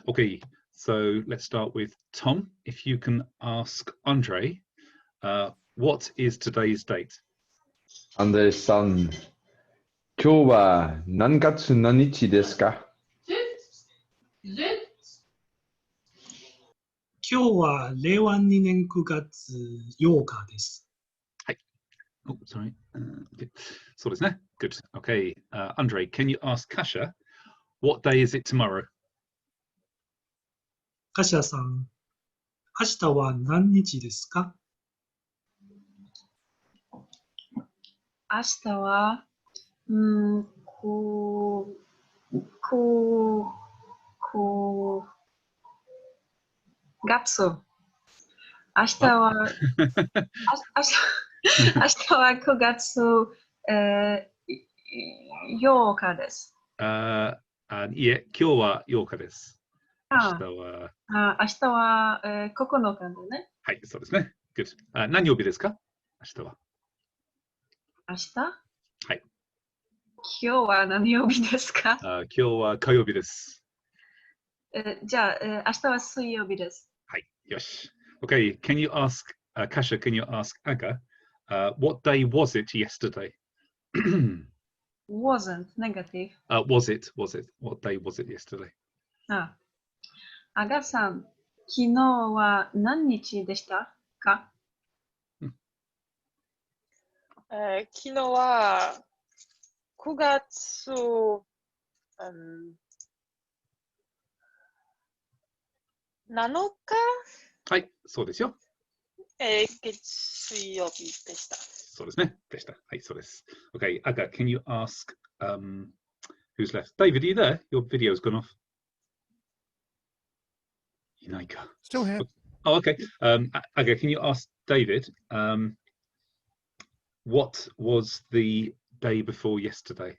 Okay, so let's start with Tom. If you can ask Andre, what is today's date? アンドレスさん、今日は何月何日ですか？今日は令和2年9月8日です。Oh, sorry. Okay. So it's there. Good. Okay. Andre, can you ask Kasha, what day is it tomorrow? カシャさん、明日は何日ですか？明日は、月。明日は、明日は9月8日です。いえ、今日は8日です。明日は、明日は9日だね。はい、そうですね。Good. 何曜日ですか？明日は。明日？はい。今日は何曜日ですか？今日は火曜日です。じゃあ、明日は水曜日です。はい、よし。Okay, can you ask, Kasha, can you ask Aga, what day was it yesterday? Wasn't negative. Was it? What day was it yesterday? アガさん、昨日は何日でしたか？昨日は9月、7日？はい、そうですよ。水曜日でした。そうですね。でした。はい、そうです。Okay, Aga, can you ask, who's left? David, are you there? Your video's gone off. いないか。Still here. Oh, okay. Aga, can you ask David, what was the day before yesterday?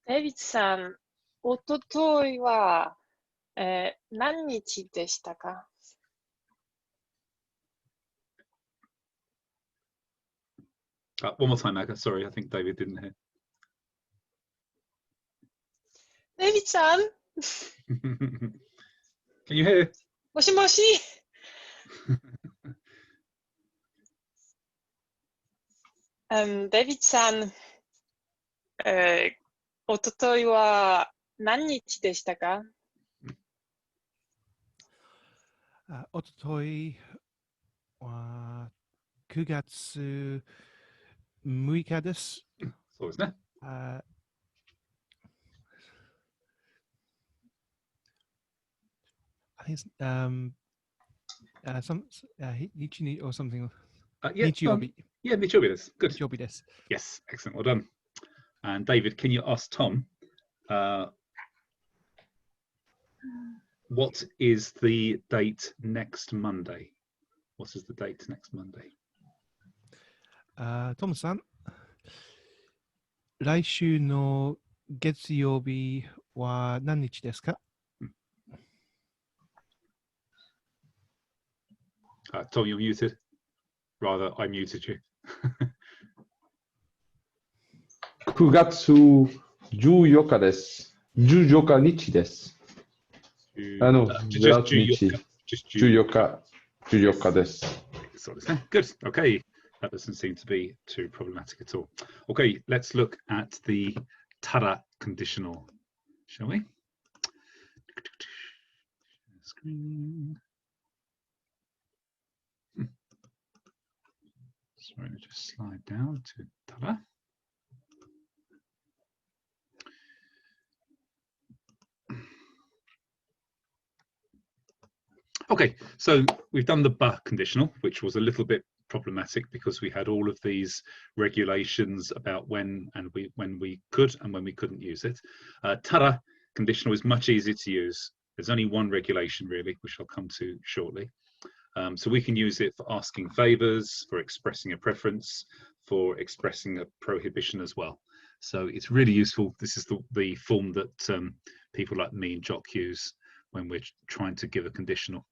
デイビッドさん、おとといは、何日でしたか？One more time, Aga. Sorry, I think David didn't hear. デイビッドさん Can you hear? もしもしデイビッドさん、おとといは何日でしたか？おとといは9月6日です。そうですね。I think it's or something. Yeah, 日曜日。Yeah, 日曜日です。Good. 日曜日です。Yes, excellent. Well done. And David, can you ask Tom, what is the date next Monday? What is the date next Monday? トムさん、来週の月曜日は何日ですか？Tom, you're muted. Rather, I muted you. 9月14日です。14日です。14日です。そうですね。Good. Okay. That doesn't seem to be too problematic at all. Okay, let's look at the tara conditional, shall we? Screen. Sorry, let's just slide down to tara. Okay, so we've done the ba conditional, which was a little bit problematic because we had all of these regulations about when we could and when we couldn't use it. Tara conditional is much easier to use. There's only one regulation really, which I'll come to shortly. So we can use it for asking favors, for expressing a preference, for expressing a prohibition as well. So it's really useful. This is the form that people like me and Jock use when we're trying to give a conditional.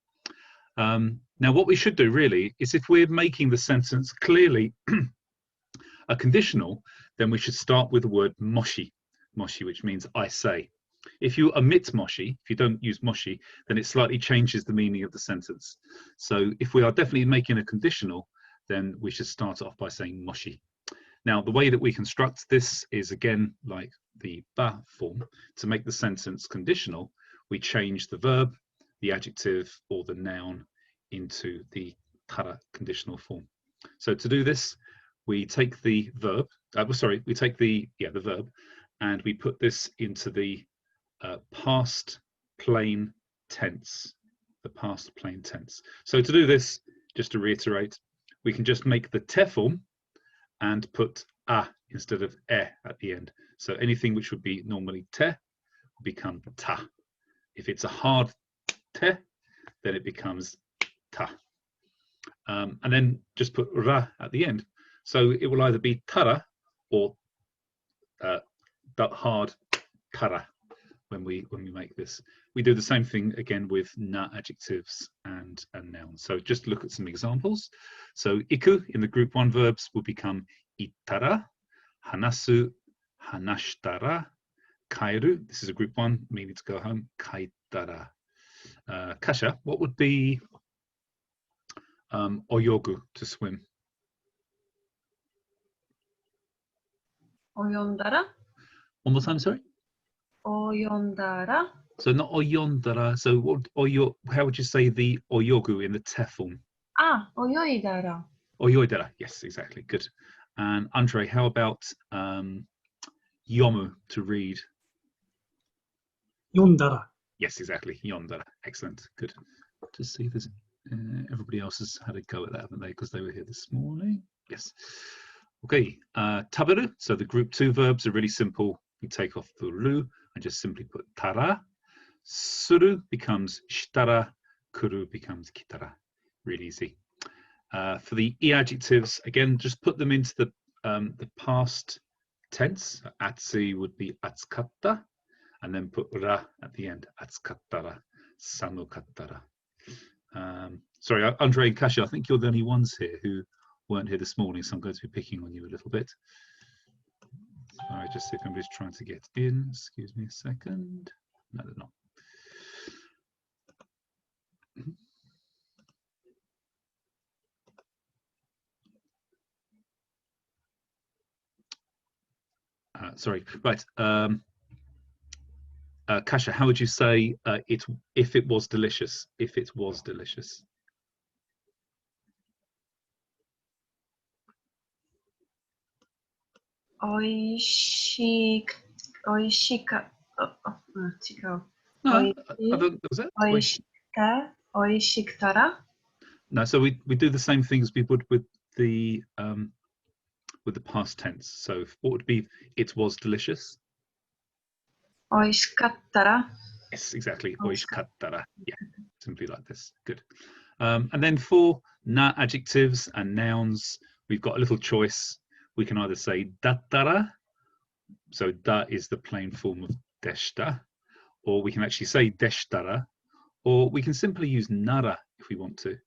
Now what we should do really is, if we're making the sentence clearly a conditional, then we should start with the word moshi, which means I say. If you omit moshi, if you don't use moshi, then it slightly changes the meaning of the sentence. So if we are definitely making a conditional, then we should start off by saying moshi. Now, the way that we construct this is, again, like the ba form. To make the sentence conditional, we change the verb, the adjective, or the noun into the tara conditional form. So to do this, we take the verb, we take the verb, and we put this into the past plain tense, the past plain tense. So to do this, just to reiterate, we can just make the te form and put a instead of e at the end. So anything which would be normally te will become ta. If it's a hard te, then it becomes ta. And then just put ra at the end. So it will either be tara or hard tara when we make this. We do the same thing again with na adjectives and nouns. So just look at some examples. So iku in the group 1 verbs will become itara, hanasu, hanashitara, kaeru. This is a group 1, meaning to go home, kaitara. Kasha, what would be oyogu, to swim? Oyondara. One more time, sorry. Oyondara. So not oyondara. So what how would you say the oyogu in the te form? Ah, oyoidara. Oyoidara. Yes, exactly. Good. And Andre, how about yomu, to read? Yondara. Yes, exactly. Yondara. Excellent. Good. To see this. Everybody else has had a go at that, haven't they? Because they were here this morning. Yes. Okay. Taberu. So the group 2 verbs are really simple. We take off the ru and just simply put tara. Suru becomes shitara. Kuru becomes kitara. Really easy. For the e adjectives, again, just put them into the past tense. Atsu would be atsukatta, and then put ra at the end. Atsukattara, sanukattara. Sorry, Andre and Kasha, I think you're the only ones here who weren't here this morning, so I'm going to be picking on you a little bit. Sorry, just see if anybody's trying to get in. Excuse me a second. No, they're not. Sorry, right. Kasha, how would you say if it was delicious? If it was delicious. Oishika. No, I don't, was it? Oishiktara. No, so we do the same things we would with the past tense. So what would be it was delicious? Oishikattara. Yes, exactly. Oishikattara. Yeah, simply like this. Good. And then for na adjectives and nouns, we've got a little choice. We can either say dattara, so da is the plain form of deshita, or we can actually say deshtara, or we can simply use nara if we want to.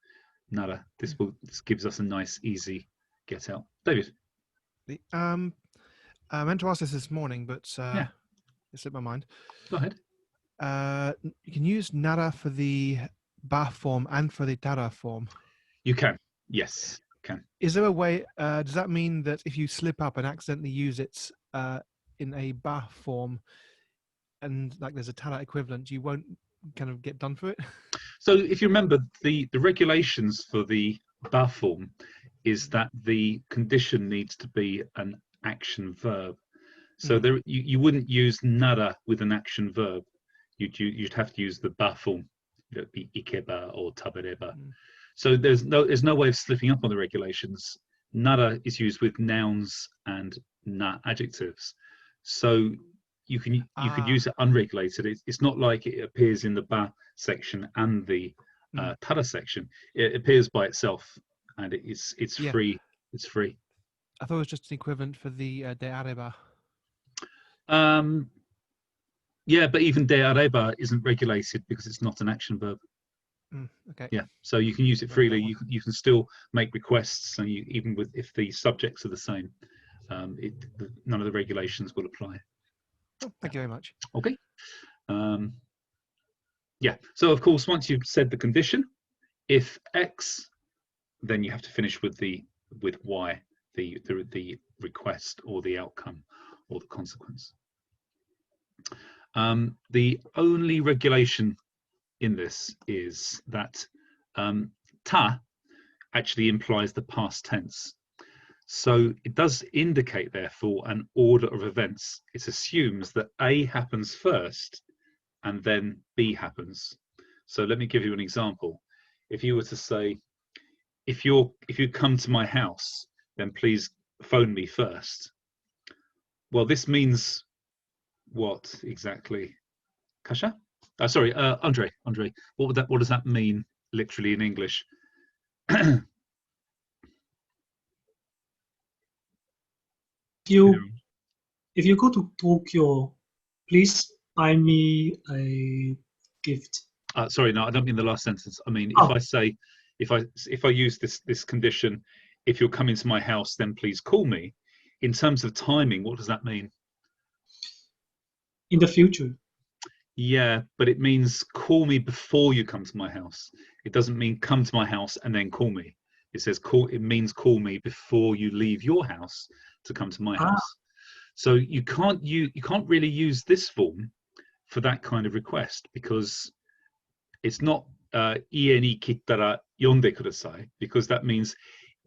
Nara. This gives us a nice, easy get out. David. I meant to ask this morning, but Yeah. it slipped my mind. Go ahead. You can use nara for the ba form and for the tara form. You can. Yes, can. Is there a way? Does that mean that if you slip up and accidentally use it in a ba form, and like there's a tara equivalent, you won't kind of get done for it? So if you remember, the regulations for the ba form is that the condition needs to be an action verb. So there, you wouldn't use nara with an action verb. You'd have to use the ba form. It'd be ikeba or tabereba. So there's no way of slipping up on the regulations. Nara is used with nouns and na adjectives. So you could use it unregulated. It's not like it appears in the ba section and the tara section. It appears by itself, and it's free. It's free. I thought it was just an equivalent for the de areba. Yeah, but even de areba isn't regulated because it's not an action verb. Okay. Yeah, so you can use it freely. You can still make requests, and even if the subjects are the same, none of the regulations will apply. Oh, thank you very much. Okay, Yeah, so of course, once you've said the condition, if X, then you have to finish with Y, the request or the outcome or the consequence. The only regulation in this is that ta actually implies the past tense. So it does indicate, therefore, an order of events. It assumes that A happens first and then B happens. So let me give you an example. If you were to say, if you come to my house, then please phone me first. Well, this means what exactly? Kasia? Sorry, Andre. What does that mean literally in English? If you go to Tokyo, please buy me a gift. Sorry, no, I don't mean the last sentence. I mean, Oh. if I say, if I use this condition, if you're coming to my house, then please call me. In terms of timing, what does that mean? In the future. Yeah, but it means call me before you come to my house. It doesn't mean come to my house and then call me. It says call. It means call me before you leave your house to come to my house. So you can't really use this form for that kind of request, because it's not ie ni kittara yonde kudasai, because that means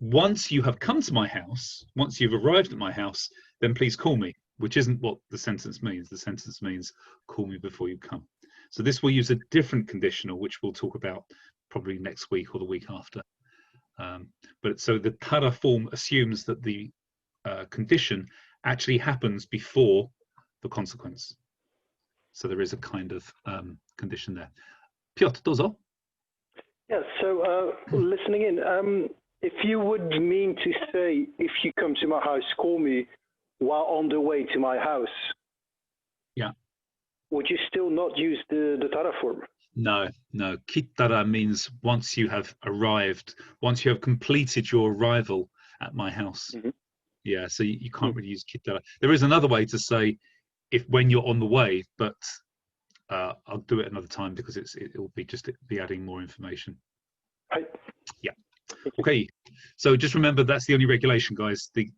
once you have come to my house, once you've arrived at my house, then please call me, which isn't what the sentence means. The sentence means call me before you come. So this will use a different conditional, which we'll talk about probably next week or the week after. But so the tara form assumes that the condition actually happens before the consequence. So there is a kind of condition there. Piotr, dozo. Yeah, so listening in, if you would mean to say, if you come to my house, call me while on the way to my house. Yeah. Would you still not use the tara form? No. Kittara means once you have arrived, once you have completed your arrival at my house. Mm-hmm. Yeah, so you can't really use kittara. There is another way to say when you're on the way, but I'll do it another time because it will be adding more information. Right. Yeah. Okay. So just remember that's the only regulation, guys. The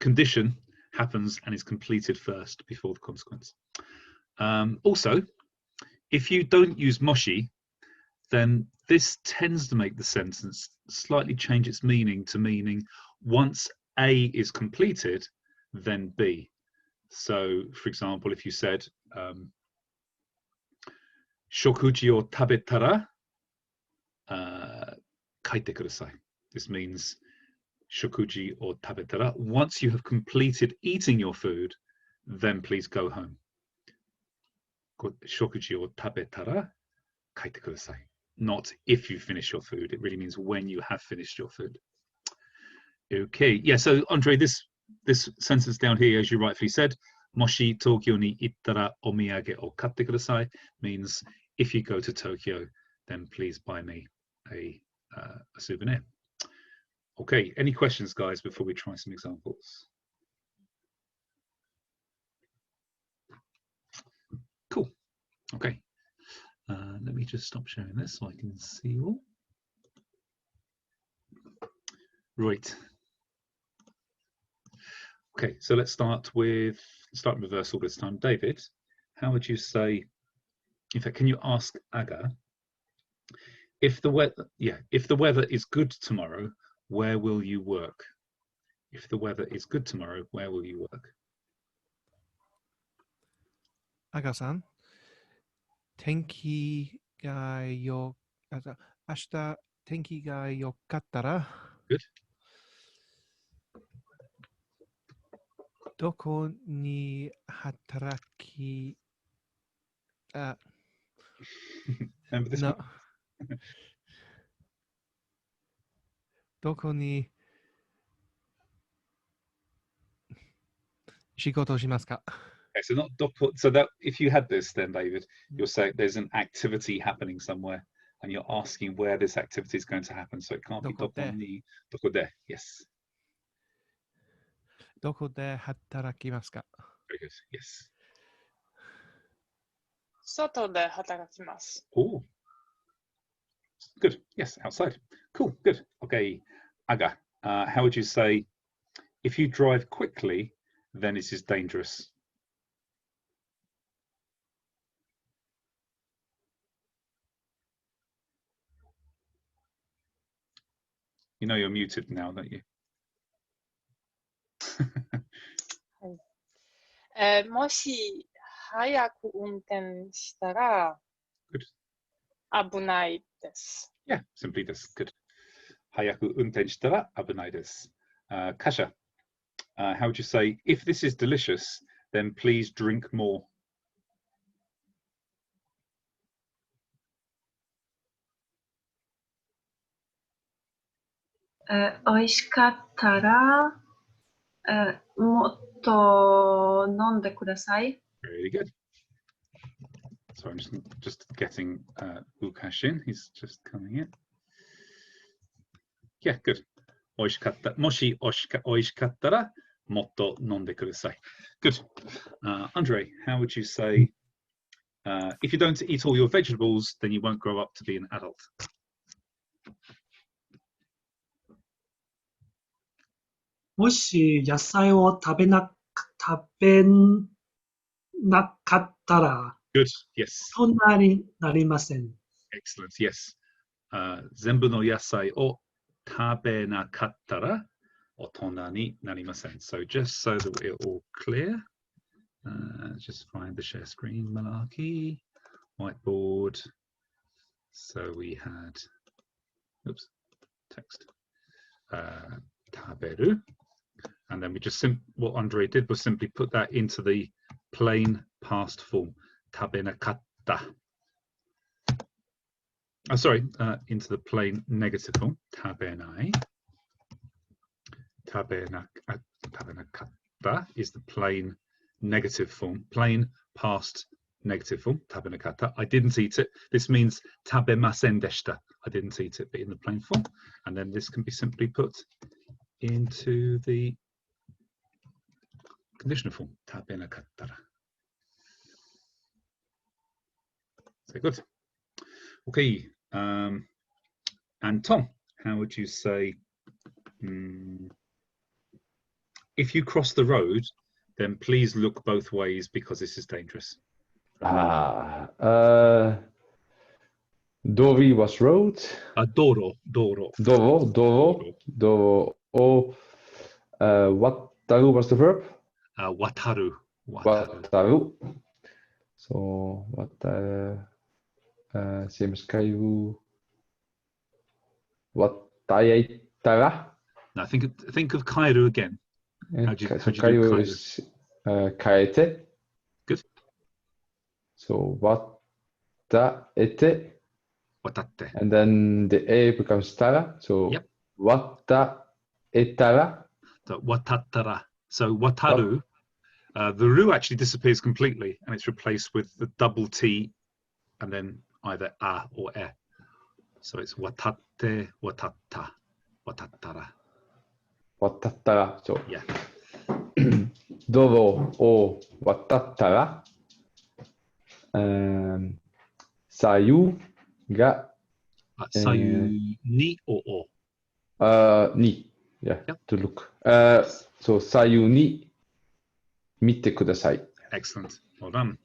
condition happens and is completed first before the consequence. Also, if you don't use moshi, then this tends to make the sentence slightly change its meaning to meaning once A is completed, then B. So, for example, if you said, shokuji o tabetara, kaite kudasai. This means shokuji o tabetara. Once you have completed eating your food, then please go home. Shokuji o tabetara, kaite kudasai. Not if you finish your food. It really means when you have finished your food. Okay. Yeah. So, Andre, this sentence down here, as you rightfully said, Moshi Tokyo ni ittara omiyage o katte kudasai, means if you go to Tokyo, then please buy me a souvenir. Okay, any questions, guys, before we try some examples? Cool. Okay, let me just stop sharing this so I can see you all. Right. Okay, so let's start in reversal this time. David, how would you say, in fact, can you ask Aga, if the weather is good tomorrow, where will you work? If the weather is good tomorrow, where will you work? Aga-san, tenki ga ashita tenki ga yokattara. Good. Doko ni hataraki. Remember this one? Doko ni shigoto shimasu ka? Okay, so not doko. So that if you had this, then David, you're saying there's an activity happening somewhere, and you're asking where this activity is going to happen. So it can't be doko ni doko de. Yes. Doko de hatarakimasu ka? Very good. Yes. 外で働きます。 Oh. Good. Yes, outside. Cool. Good. Okay. Aga. How would you say if you drive quickly, then it is dangerous? You know you're muted now, don't you? もし早く運転したら Good. 危ないです。 Yeah, simply this. Good. Hayaku unten shitara abunai desu. Kasha, how would you say if this is delicious, then please drink more? 美味しかったら、もっと飲んでください。 Very good. So I'm just getting Lukash in. He's just coming in. Yeah, good. Oishikatta. Moshi oishikattara motto nonde kudasai. Good. Andre, how would you say if you don't eat all your vegetables, then you won't grow up to be an adult? もし野菜を食べなかったら、 Good. Yes. そんなになりません。 Excellent. Yes. Zenbu no yasai o tabe nakattara otona ni narimasen. So just so that we're all clear, just find the share screen, Malarkey, whiteboard. So we had, oops, text, taberu. And then we just, what Andre did was simply put that into the plain past form, tabe nakatta. Oh, sorry, into the plain negative form, tabenai. Tabenakatta is the plain negative form, plain past negative form, tabenakatta. I didn't eat it. This means tabemasen deshita. I didn't eat it, but in the plain form. And then this can be simply put into the conditional form, tabenakattara. So good. Okay, and Tom, how would you say if you cross the road, then please look both ways because this is dangerous? Dori was road. Doro. O, wataru was the verb. Wataru. Wataru. So, same as kairu. Wataitara. Now think of Kairu again. How'd you do Kairu Kairu? is kaete. Good. So, wataete. Watatte. And then the A becomes tara. So, Yep. wataetara. So watattara. So wataru, the ru actually disappears completely and it's replaced with the double T and then either a or e. So it's watatte, watatta, watattara. Watattara. So, Yeah. Doro o watattara. Sayu ga Sayu ni or o. ni. Yeah, Yep. to look. So, sayu ni mite kudasai. Excellent. Well done.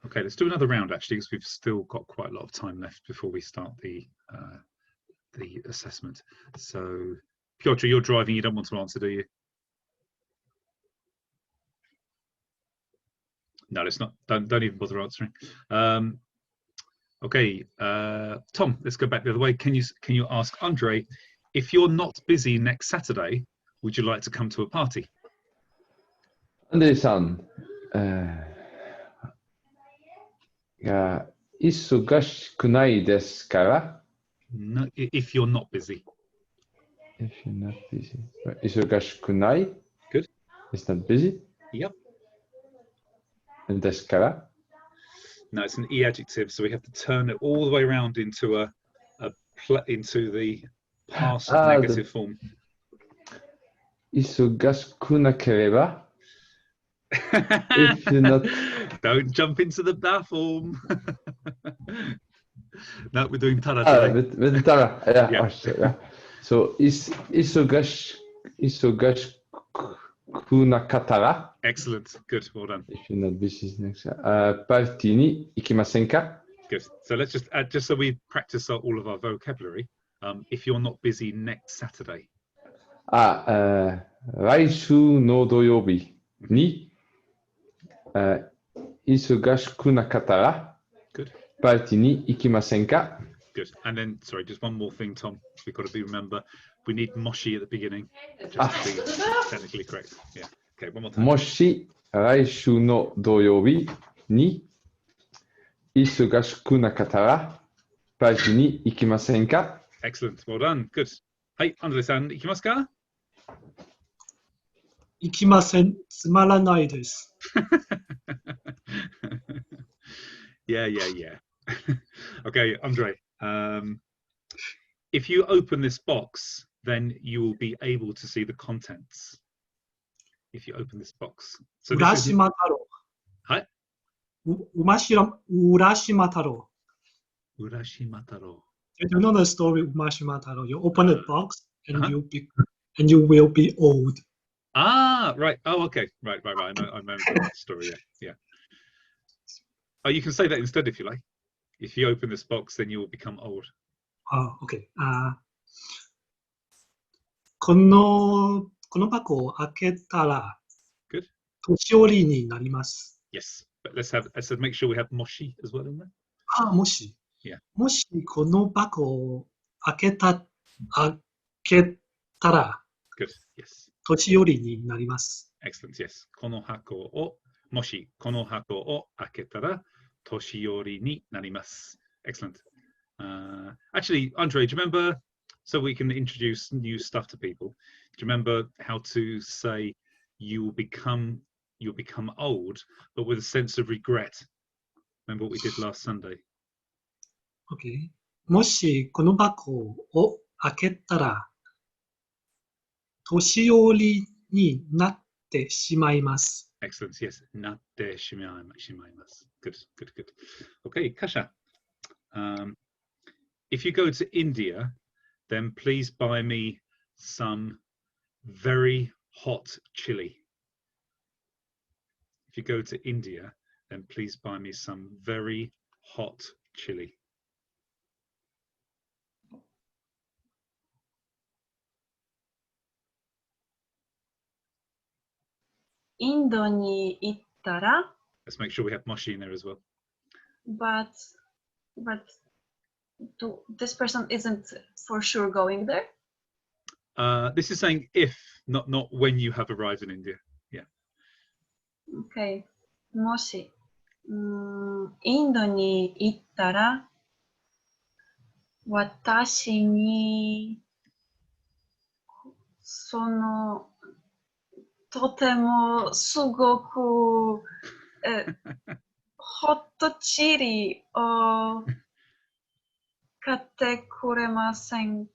Okay, let's do another round actually, because we've still got quite a lot of time left before we start the assessment. So, Piotr, you're driving. You don't want to answer, do you? No, let's not. Don't even bother answering. Okay, Tom, let's go back the other way. Can you ask Andre if you're not busy next Saturday? Would you like to come to a party? Andre-san, ga isogashiku nai desu kara? No, if you're not busy. If you're not busy. Isogashiku nai? Good. It's not busy. Yep. And desu kara? No, it's an e adjective, so we have to turn it all the way around into into the past negative form. Isogashiku nakereba. If you're not- Don't jump into the bathroom. No, we're doing tara today. with the tara. Yeah. Yeah. Oh, shit, yeah. So isogashiku nakatara. Excellent. Good. Well done. If you're not busy next. Party ni ikimasen ka? Good. So let's just add, just so we practice all of our vocabulary. If you're not busy next Saturday. 来週の土曜日に、忙しくなかったら、 Good. パーティーに行きませんか? Good. And then, sorry, just one more thing, Tom. We've got to remember, we need moshi at the beginning, just to be technically correct. Yeah. Okay, one more time. もし来週の土曜日に忙しくなかったら、パーティーに行きませんか? Excellent. Well done. Good. Hey, Andre-san, ikimasu ka? 行きません。つまらないです。Yeah. Okay, Andre. If you open this box, then you will be able to see the contents. If you open this box. So 浦 this is, 島太郎。はい。浦島太郎。Urashima Taro. You know the story Urashima Taro. You open the box and Uh-huh. you will be old. Ah, right. Oh, okay. Right. I remember that story. Yeah. Oh, you can say that instead if you like. If you open this box, then you will become old. Okay. この箱を開けたら Good. 年寄りになります。 Yes. But let's make sure we have moshi as well in there. もし、 Yeah. もしこの箱を開けたら Good. Yes. 年寄りになります。 Excellent. Yes. Kono hako o moshi kono hako o aketara toshiyori ni narimasu. Excellent. Actually, Andre, do you remember? So we can introduce new stuff to people. Do you remember how to say you'll become old, but with a sense of regret? Remember what we did last Sunday? Okay. もしこの箱を開けたら年寄りになってしまいます。 Excellent. Yes. Natte shimaimasu. Good. Okay, Kasha. If you go to India, then please buy me some very hot chili. If you go to India, then please buy me some very hot chili. インドに行ったら、 Let's make sure we have moshi in there as well. but this person isn't for sure going there. This is saying if, not when you have arrived in India. Okay. もし、インドに行ったら、私に、とてもすごく、ホットチリを買ってくれませんか?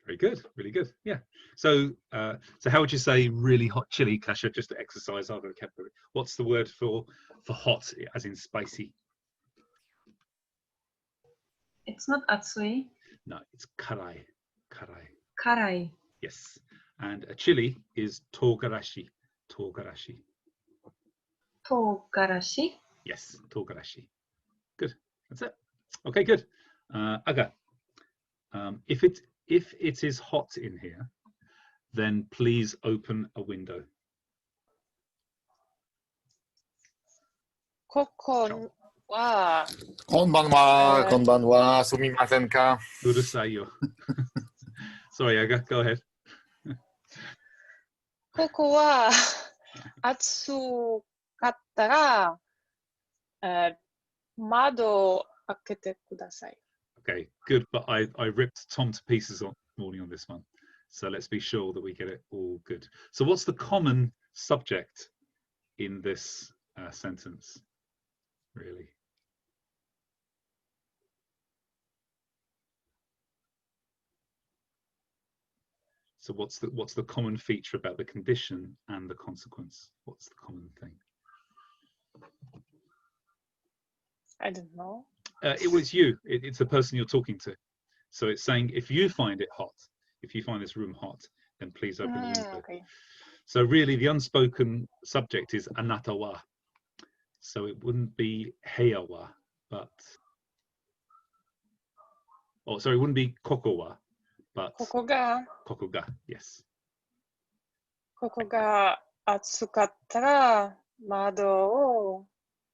Very good, really good. Yeah. So how would you say really hot chili, Kasha, just to exercise our vocabulary? What's the word for hot, as in spicy? It's not atsui. No, it's karai. Karai. Karai. Yes. And a chili is togarashi. Togarashi. Togarashi. Yes, togarashi. Good. That's it. Okay, good. Aga. If it is hot in here, then please open a window. ここは、こんばんは、はいこんばんは、すみませんか。Urusayo. Sorry, Aga, go ahead. ここは暑かったら、窓を開けてください。 Okay, good. But I ripped Tom to pieces on morning on this one. So let's be sure that we get it all good. So what's the common subject in this sentence, really? So what's the common feature about the condition and the consequence? What's the common thing? I don't know. It was you. It's the person you're talking to. So it's saying if you find it hot, if you find this room hot, then please open the window. Okay. So really, the unspoken subject is anata wa. So it wouldn't be heya wa, but it wouldn't be koko wa, but ここが koko ga. Yes. ここが暑かったら窓を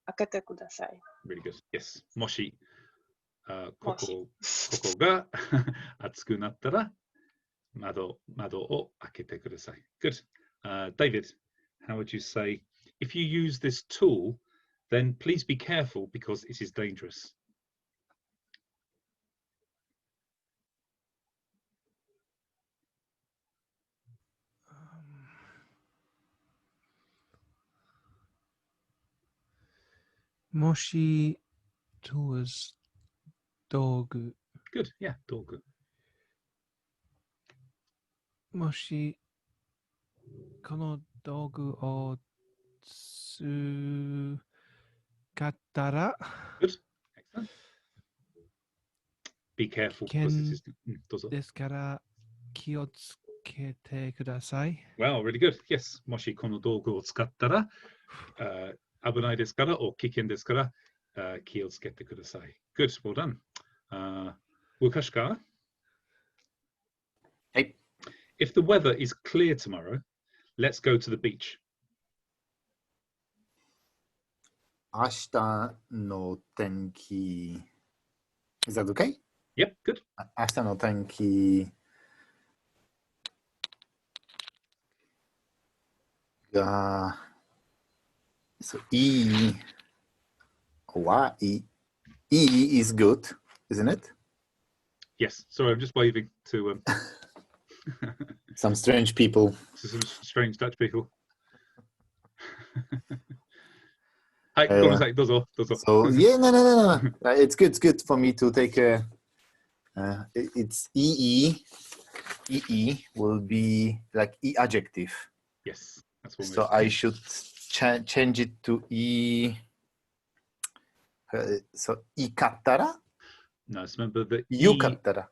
開けてください。 Really good. Yes. Moshi. もし。ここが暑くなったら窓を開けてください. Good. David, how would you say, if you use this tool, then please be careful because it is dangerous. Moshi towards dogu. Good. Yeah, dogu. もしこの道具を使ったら Good. Excellent. Be careful because this is... どうぞ。ですから気をつけてください。Wow, really good. Yes. もしこの道具を使ったら、危ないですから、お危険ですから、気をつけてください. Good. Well done. Wukashka? Hey. If the weather is clear tomorrow, let's go to the beach. 明日の天気。Is that okay? Yep, good. 明日の天気が、いいis good, isn't it? Yes. Sorry, I'm just waving to Some strange people. some strange Dutch people. Hi, ごめんなさい。どうぞ。So yeah, no. It's good for me to take a. It's EE will be like E adjective. Yes, that's what. So I should change it to E. So ikattara. No, so remember that Yukattara.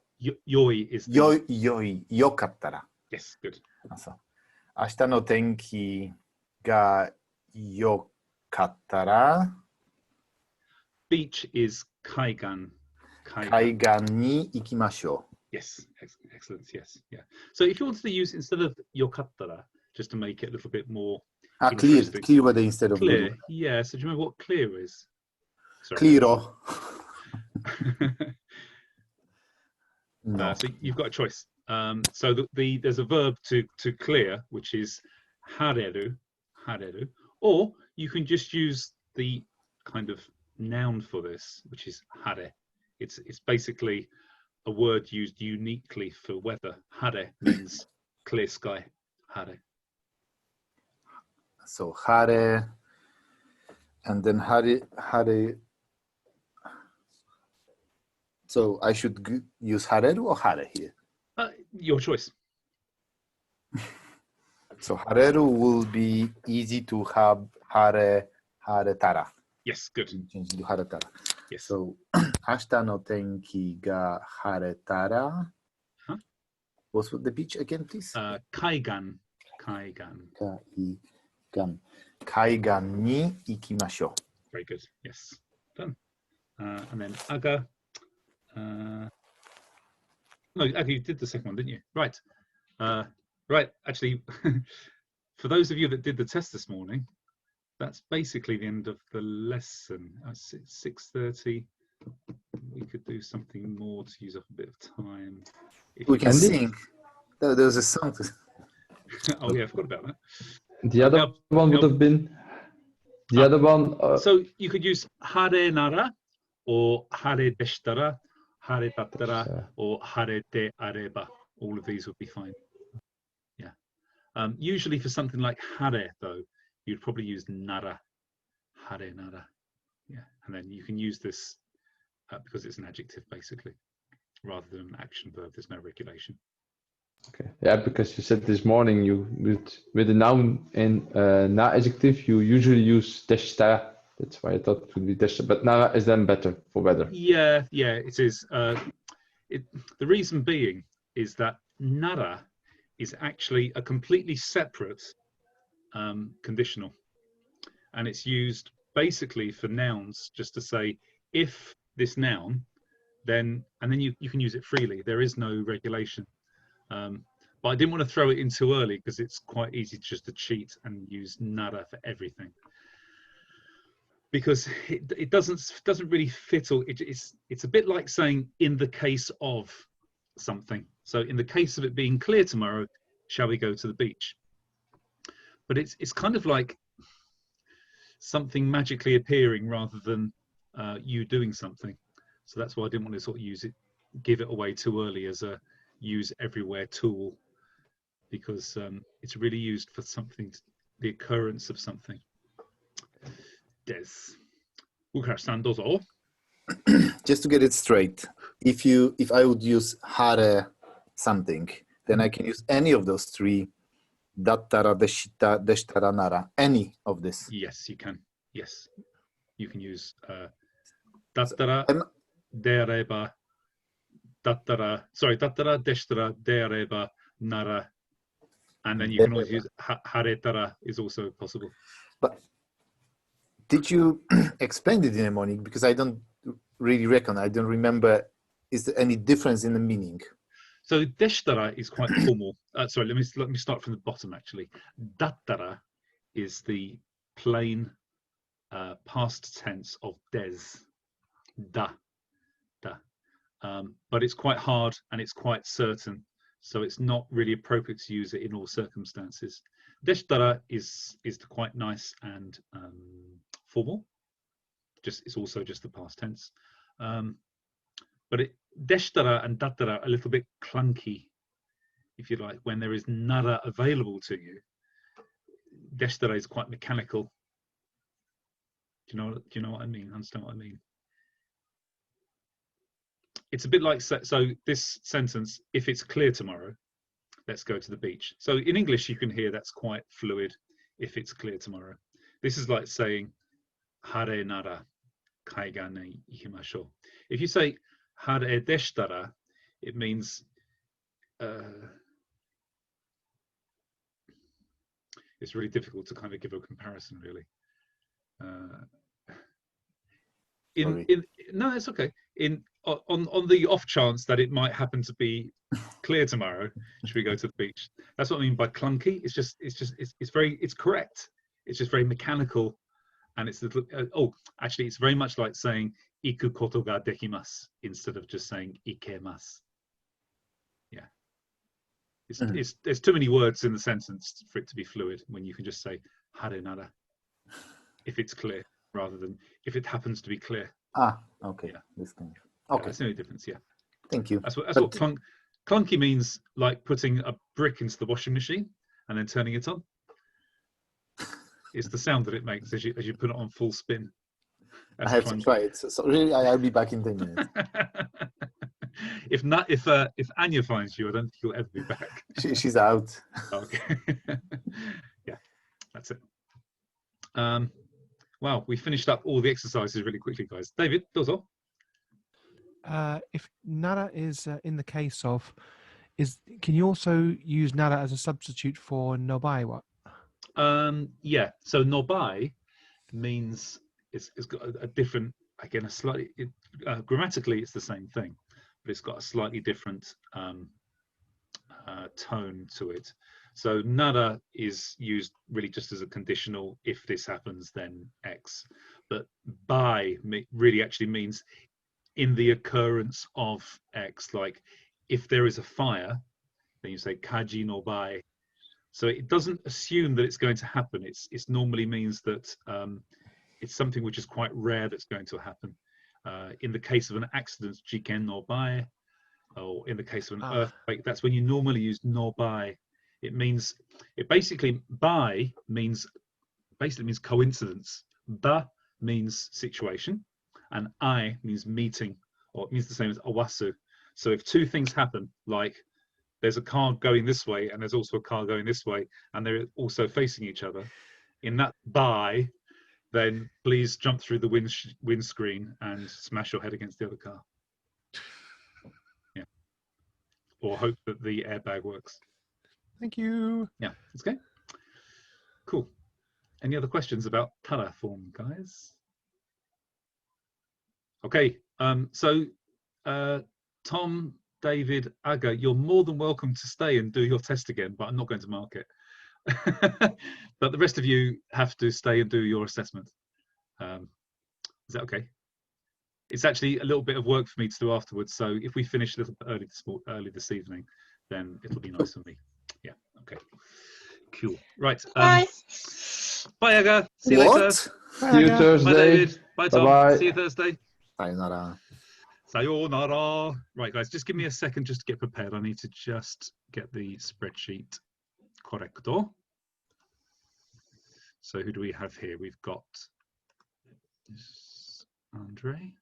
Yoi is the... Yokattara. Yes, good. そう。明日の天気が良かったら Beach is kaigan. 海岸に行きましょう。 Yes, excellent. Yes, yeah. So if you wanted to use instead of yokattara, just to make it a little bit more interesting. Clear whether instead of Clear. Yeah. So do you remember what clear is? Sorry. Clearo. No. So you've got a choice. So there's a verb to clear, which is hareru, or you can just use the kind of noun for this, which is hare. It's basically a word used uniquely for weather. Hare means clear sky. Hare. So hare, and then hare. So I should use hareru or hare here? Your choice. So hareru will be easy to have haretara. Yes, good. Change to haretara. Yes. So 明日の天気が晴れたら What's the beach again, please? Kaigan. 海岸に行きましょう。 Very good. Yes. Done. And then aga. No, Aga, you did the second one, didn't you? Right. Right. Actually, for those of you that did the test this morning, that's basically the end of the lesson. 6:30. We could do something more to use up a bit of time. We can sing. There's a song. Oh yeah, I forgot about that. The other one would have been. The other one. So you could use hare nara, or hare deshtara, hare tattara, or hare te areba. All of these would be fine. Yeah. Usually for something like hare, though, you'd probably use nara, hare nara. Yeah, and then you can use this because it's an adjective, basically, rather than an action verb. There's no regulation. Okay. Yeah, because you said this morning you with a noun and na adjective you usually use deshtara. That's why I thought it would be deshtara. But nara is then better for weather. Yeah, it is. The reason being is that nara is actually a completely separate conditional, and it's used basically for nouns just to say if this noun, then and then you can use it freely. There is no regulation. But I didn't want to throw it in too early because it's quite easy just to cheat and use nara for everything. Because it doesn't really fit, or it's a bit like saying in the case of something. So in the case of it being clear tomorrow, shall we go to the beach? But it's kind of like something magically appearing rather than you doing something. So that's why I didn't want to sort of give it away too early as a use everywhere tool, because it's really used for something, the occurrence of something. Des. Łukasz-san, dozo. Just to get it straight, if I would use hare something, then I can use any of those three, dattara, deshita, deshtara, nara, any of this. Yes, you can. Yes, you can use dattara, dereba, dattara, deshtara, dereba, nara, and then you can always use haretara is also possible. But did you explain it in the morning? Because I don't really reckon, I don't remember, is there any difference in the meaning? So deshtara is quite formal. Sorry, let me start from the bottom actually. Dattara is the plain past tense of des. Da. But it's quite hard and it's quite certain. So it's not really appropriate to use it in all circumstances. Deshtara is quite nice and formal. It's also just the past tense. But deshtara and dattara are a little bit clunky, if you like, when there is nara available to you. Deshtara is quite mechanical. Do you know what I mean? Understand what I mean? It's a bit like, so this sentence, if it's clear tomorrow, let's go to the beach. So in English, you can hear that's quite fluid, if it's clear tomorrow. This is like saying, hare nara, kaiga ni ikimashou. If you say, hare deshtara, it means, it's really difficult to kind of give a comparison, really. No, it's okay. On the off chance that it might happen to be clear tomorrow, should we go to the beach? That's what I mean by clunky. It's correct. It's just very mechanical, and it's actually it's very much like saying iku koto ga dekimasu instead of just saying ikemasu. Yeah, there's too many words in the sentence for it to be fluid when you can just say hare nara if it's clear, rather than if it happens to be clear. Okay. Yeah. This kind of. Okay. That's the only difference. Yeah. Thank you. That's what clunky means, like putting a brick into the washing machine and then turning it on. It's the sound that it makes as you put it on full spin. That's I have to try it. So really, I'll be back in 10 minutes. If Anya finds you, I don't think you'll ever be back. She's out. Okay. Yeah, that's it. Wow, we finished up all the exercises really quickly, guys. David, dozo. If nara is in the case of, can you also use nara as a substitute for nobai? What? Yeah. So nobai means it's got a different, again, a slightly grammatically it's the same thing, but it's got a slightly different tone to it. So nara is used really just as a conditional. If this happens, then X. But bai really actually means in the occurrence of X. Like if there is a fire, then you say kaji no bai. So it doesn't assume that it's going to happen. It normally means that it's something which is quite rare that's going to happen. In the case of an accident, jiken no bai, or in the case of an earthquake, that's when you normally use no bai. Bai means coincidence. Ba means situation, and I means meeting, or it means the same as awasu. So if two things happen, like there's a car going this way and there's also a car going this way, and they're also facing each other, in that by, then please jump through the windscreen and smash your head against the other car. Yeah. Or hope that the airbag works. Thank you. Yeah, it's okay. Cool. Any other questions about Terraform, guys? Okay, so Tom, David, Aga, you're more than welcome to stay and do your test again, but I'm not going to mark it. But the rest of you have to stay and do your assessment. Is that okay? It's actually a little bit of work for me to do afterwards, so if we finish a little bit early this evening, then it'll be nice for me. Yeah, okay. Cool. Right. Bye. Bye, Aga. See you later. See you Bye, Thursday. David. Bye, Tom. Bye-bye. See you Thursday. Sayonara. Sayonara. Right, guys, just give me a second just to get prepared. I need to just get the spreadsheet correcto. So who do we have here? We've got this Andre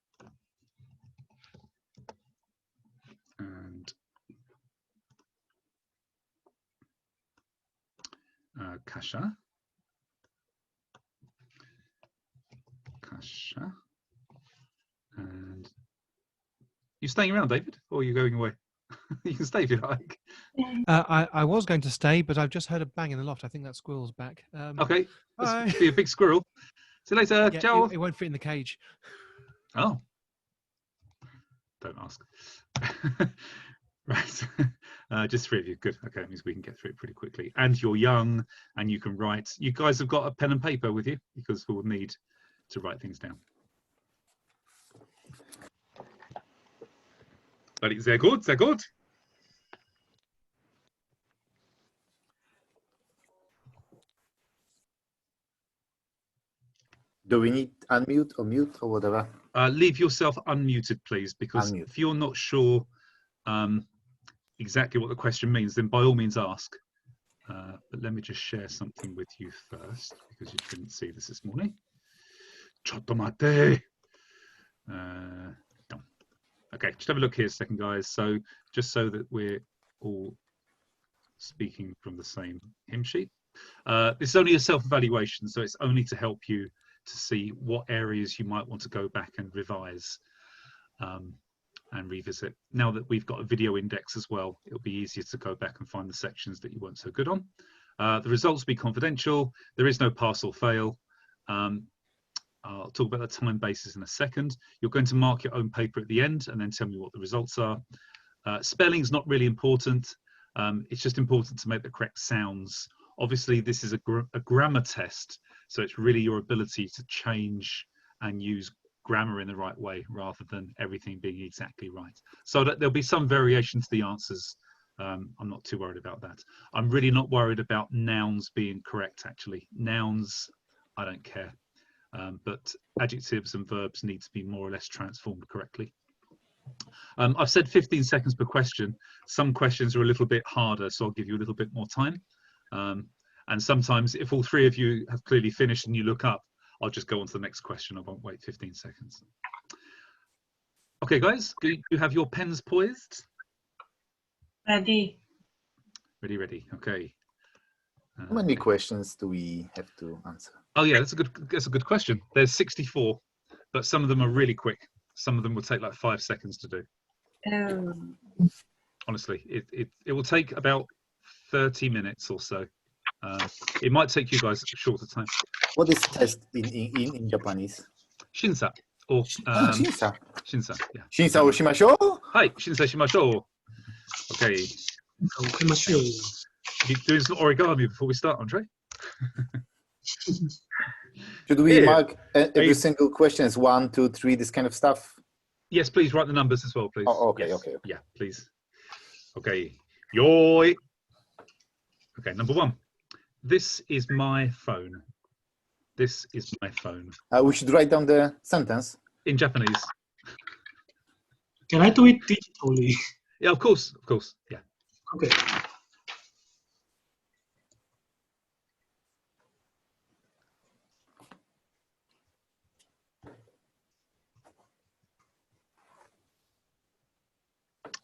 and Kasha. And you staying around, David, or are you going away? You can stay if you like. I was going to stay, but I've just heard a bang in the loft. I think that squirrel's back. Okay, Bye. must be a big squirrel. See you later. Yeah, Ciao. it won't fit in the cage. Oh, don't ask. Right, just 3 of you. Good. Okay, that means we can get through it pretty quickly. And you're young, and you can write. You guys have got a pen and paper with you because we'll need to write things down. Sehr gut, sehr gut. Do we need unmute or mute or whatever? Leave yourself unmuted, please, because Unmute. if you're not sure exactly what the question means, then by all means ask. But let me just share something with you first, because you didn't see this morning. Chotomate. Okay, just have a look here a second, guys. So just so that we're all speaking from the same hymn sheet. This is only a self-evaluation, so it's only to help you to see what areas you might want to go back and revise and revisit. Now that we've got a video index as well, it'll be easier to go back and find the sections that you weren't so good on. The results will be confidential. There is no pass or fail. I'll talk about the time basis in a second. You're going to mark your own paper at the end and then tell me what the results are. Spelling's not really important. It's just important to make the correct sounds. Obviously, this is a grammar test, so it's really your ability to change and use grammar in the right way rather than everything being exactly right. So that there'll be some variation to the answers. I'm not too worried about that. I'm really not worried about nouns being correct, actually. Nouns, I don't care. But adjectives and verbs need to be more or less transformed correctly. I've said 15 seconds per question. Some questions are a little bit harder, so I'll give you a little bit more time. And sometimes if all 3 of you have clearly finished and you look up, I'll just go on to the next question. I won't wait 15 seconds. Okay, guys, do you have your pens poised? Ready. Ready, okay. How many questions do we have to answer? Oh yeah, that's a good question. There's 64, but some of them are really quick. Some of them will take like 5 seconds to do. Honestly, it will take about 30 minutes or so. It might take you guys a shorter time. What is test in Japanese? Shinsa or Shinsa. Shinsa, yeah. Shinsa o shimashou. Hi, Shinsa shimashou. Okay. You doing some origami before we start, Andre? Should we mark every single question as 1, 2, 3, this kind of stuff? Yes, please write the numbers as well, please. Oh, okay, yes. okay. Yeah, please. Okay. Yoi. Okay, number 1. This is my phone. This is my phone. We should write down the sentence. In Japanese. Can I do it digitally? Yeah, of course, yeah. Okay.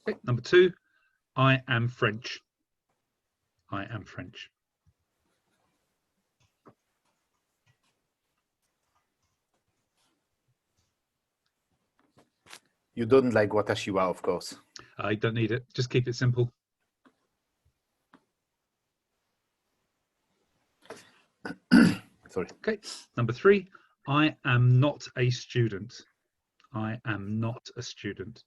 Okay, number 2. I am French. I am French. You don't like watashi wa, of course. I don't need it. Just keep it simple. Sorry. Okay. Number 3. I am not a student. I am not a student.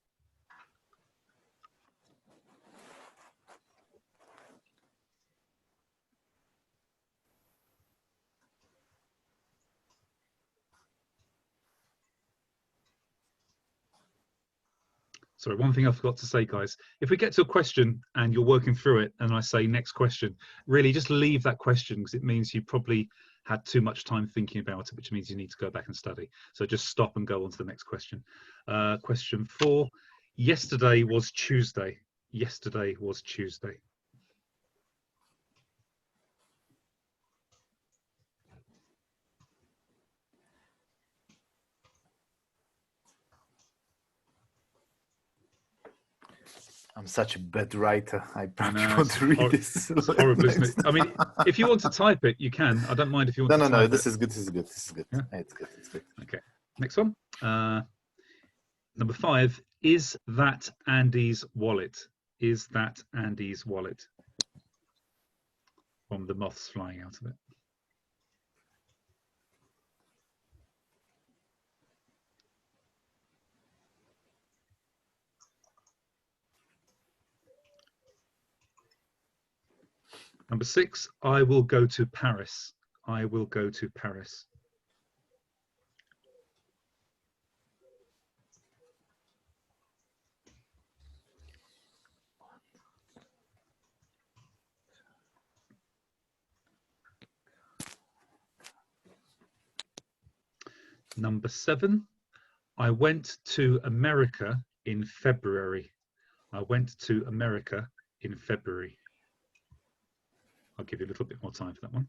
Sorry, one thing I forgot to say, guys. If we get to a question and you're working through it and I say next question, really just leave that question because it means you probably had too much time thinking about it, which means you need to go back and study. So just stop and go on to the next question. Question 4. Yesterday was Tuesday. Yesterday was Tuesday. I'm such a bad writer. I probably know, want it's to read hor- this. It's horrible, isn't it? I mean, if you want to type it, you can. I don't mind if you want No, to no, no. type This it. is good. This is good. This is good. Yeah? It's good. It's good. Okay, next one. Number 5, is that Andy's wallet? Is that Andy's wallet? From the moths flying out of it. Number 6, I will go to Paris. I will go to Paris. Number 7, I went to America in February. I went to America in February. I'll give you a little bit more time for that one.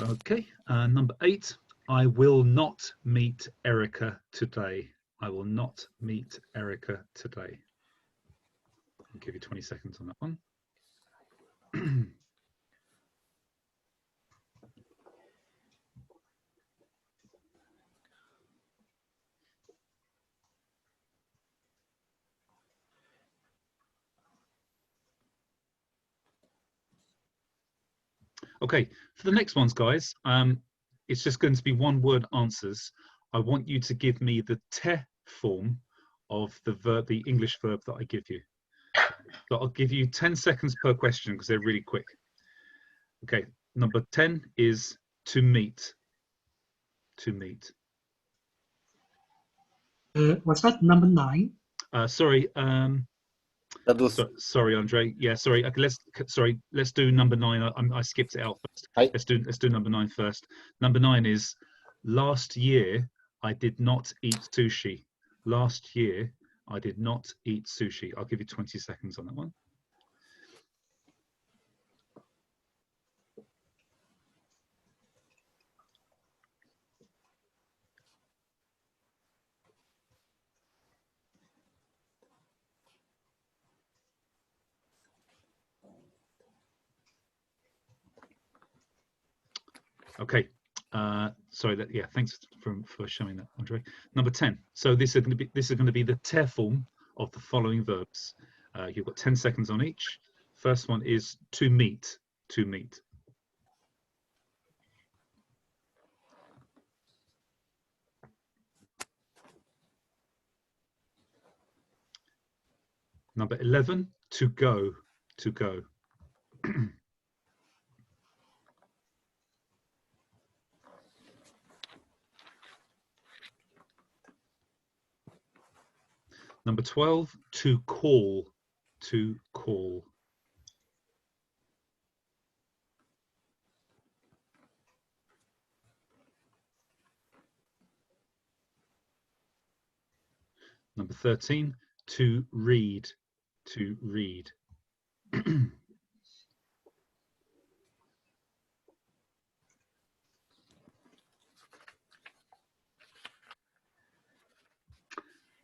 Okay, number 8, I will not meet Erica today. I will not meet Erica today. I'll give you 20 seconds on that one. Okay, for the next ones, guys, it's just going to be one word answers. I want you to give me the te form of the verb, the English verb that I give you. So I'll give you 10 seconds per question because they're really quick. Okay, number 10 is to meet. To meet. What's that? Number 9. Sorry, That was sorry, Andre. Yeah, sorry. Okay, let's do number 9. I skipped it out first. Hi. Let's do number 9 first. Number 9 is last year I did not eat sushi. Last year I did not eat sushi. I'll give you 20 seconds on that one. Okay. Sorry. Yeah. Thanks for showing that, Andre. Number 10. So this is going to be the te form of the following verbs. You've got 10 seconds on each. First one is to meet. To meet. Number 11. To go. To go. Number 12, to call. To call. Number 13, to read, to read.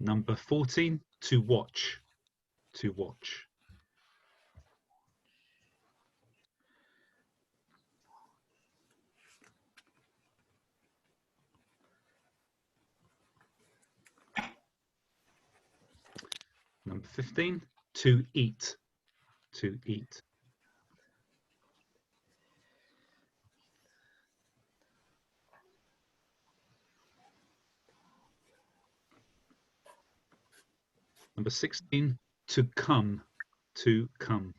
Number 14, to watch, to watch. Number 15, to eat, to eat. Number 16, to come, to come.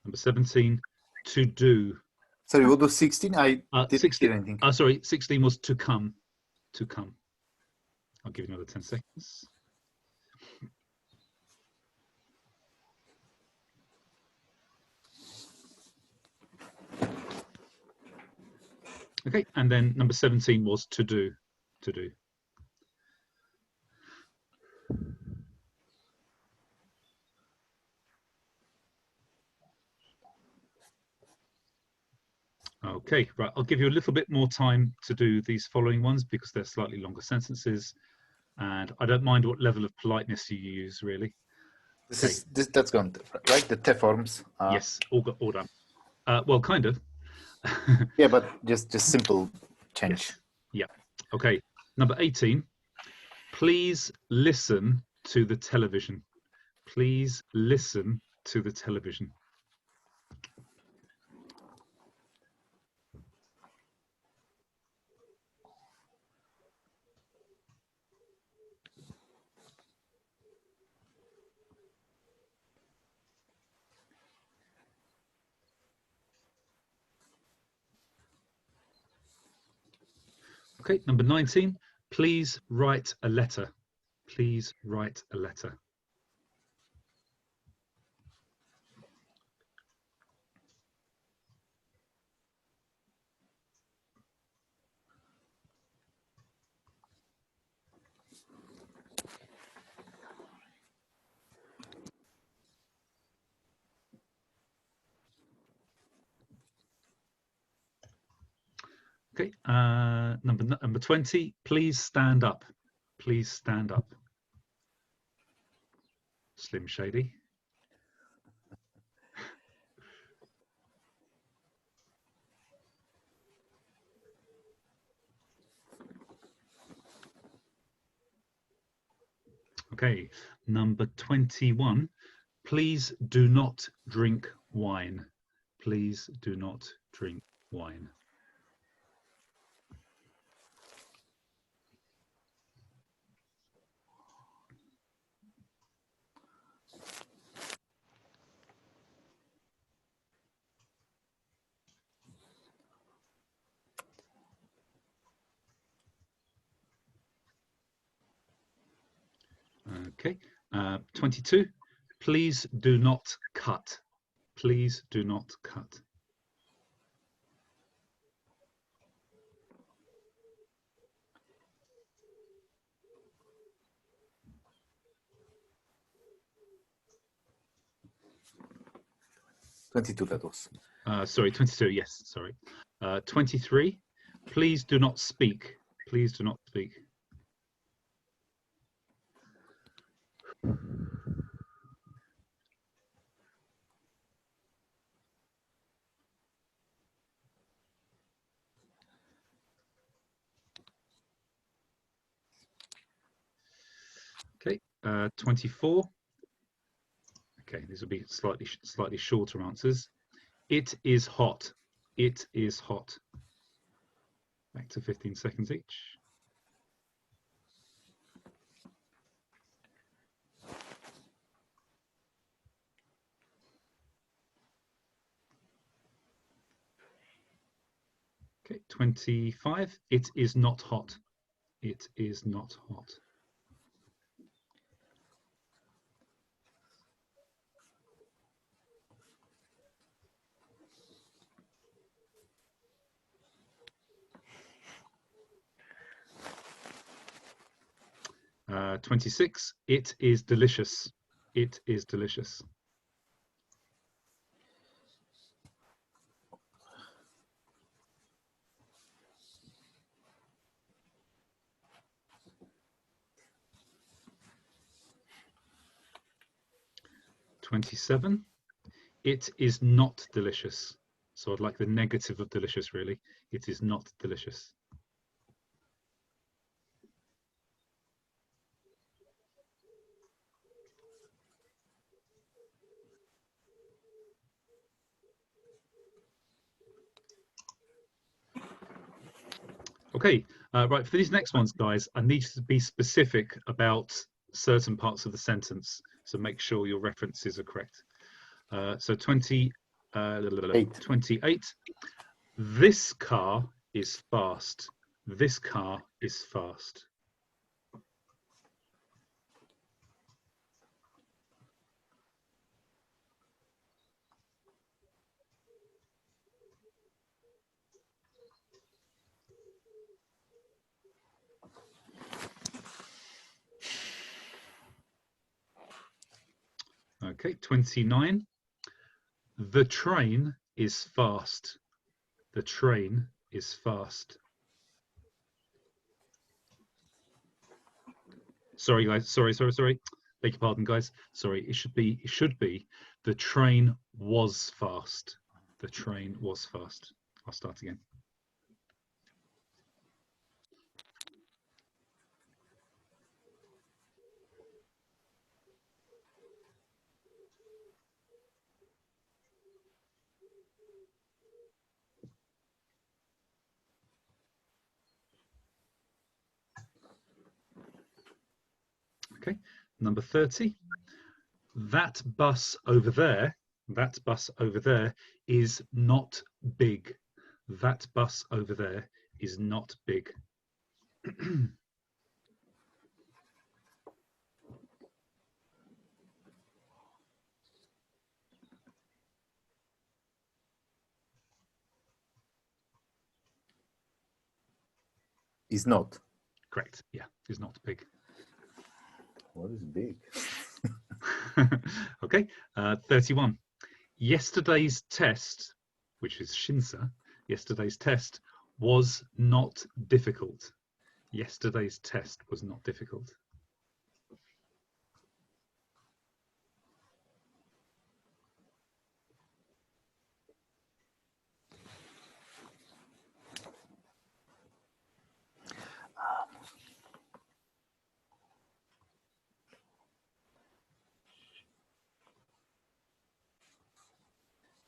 Number 17, to do. Sorry, what was 16? I didn't 16, hear anything. sorry, 16 was to come, to come. I'll give you another 10 seconds. Okay, and then number 17 was to do, to do. Okay, right, I'll give you a little bit more time to do these following ones because they're slightly longer sentences, and I don't mind what level of politeness you use, really. That's gone, right? The T forms. Yes, all done. Well, kind of. Yeah, but just simple change. Yes. Yeah. Okay. Number 18. Please listen to the television. Please listen to the television. Okay, number 19, please write a letter. Please write a letter. Okay, number 20, please stand up. Please stand up. Slim Shady. Okay, number 21, please do not drink wine. Please do not drink wine. Okay, 22, please do not cut. Please do not cut. That was. Sorry, 22, yes, sorry. 23, please do not speak. Please do not speak. Okay, 24. Okay, these will be slightly shorter answers. It is hot. It is hot. Back to 15 seconds each. Okay, 25. It is not hot. It is not hot. 26. It is delicious. It is delicious. "27. It is not delicious." So I'd like the negative of delicious, really. It is not delicious. Okay, right, for these next ones, guys, I need you to be specific about certain parts of the sentence, so make sure your references are correct. So 28. This car is fast. This car is fast. Okay, 29. The train is fast. The train is fast. Sorry, guys. Sorry. Beg your pardon, guys. Sorry. It should be. The train was fast. The train was fast. I'll start again. Okay, number 30. That bus over there is not big. That bus over there is not big. Is not. Correct. Yeah, is not big. What is big? Okay, 31. Yesterday's test, which is Shinsa, yesterday's test was not difficult. Yesterday's test was not difficult.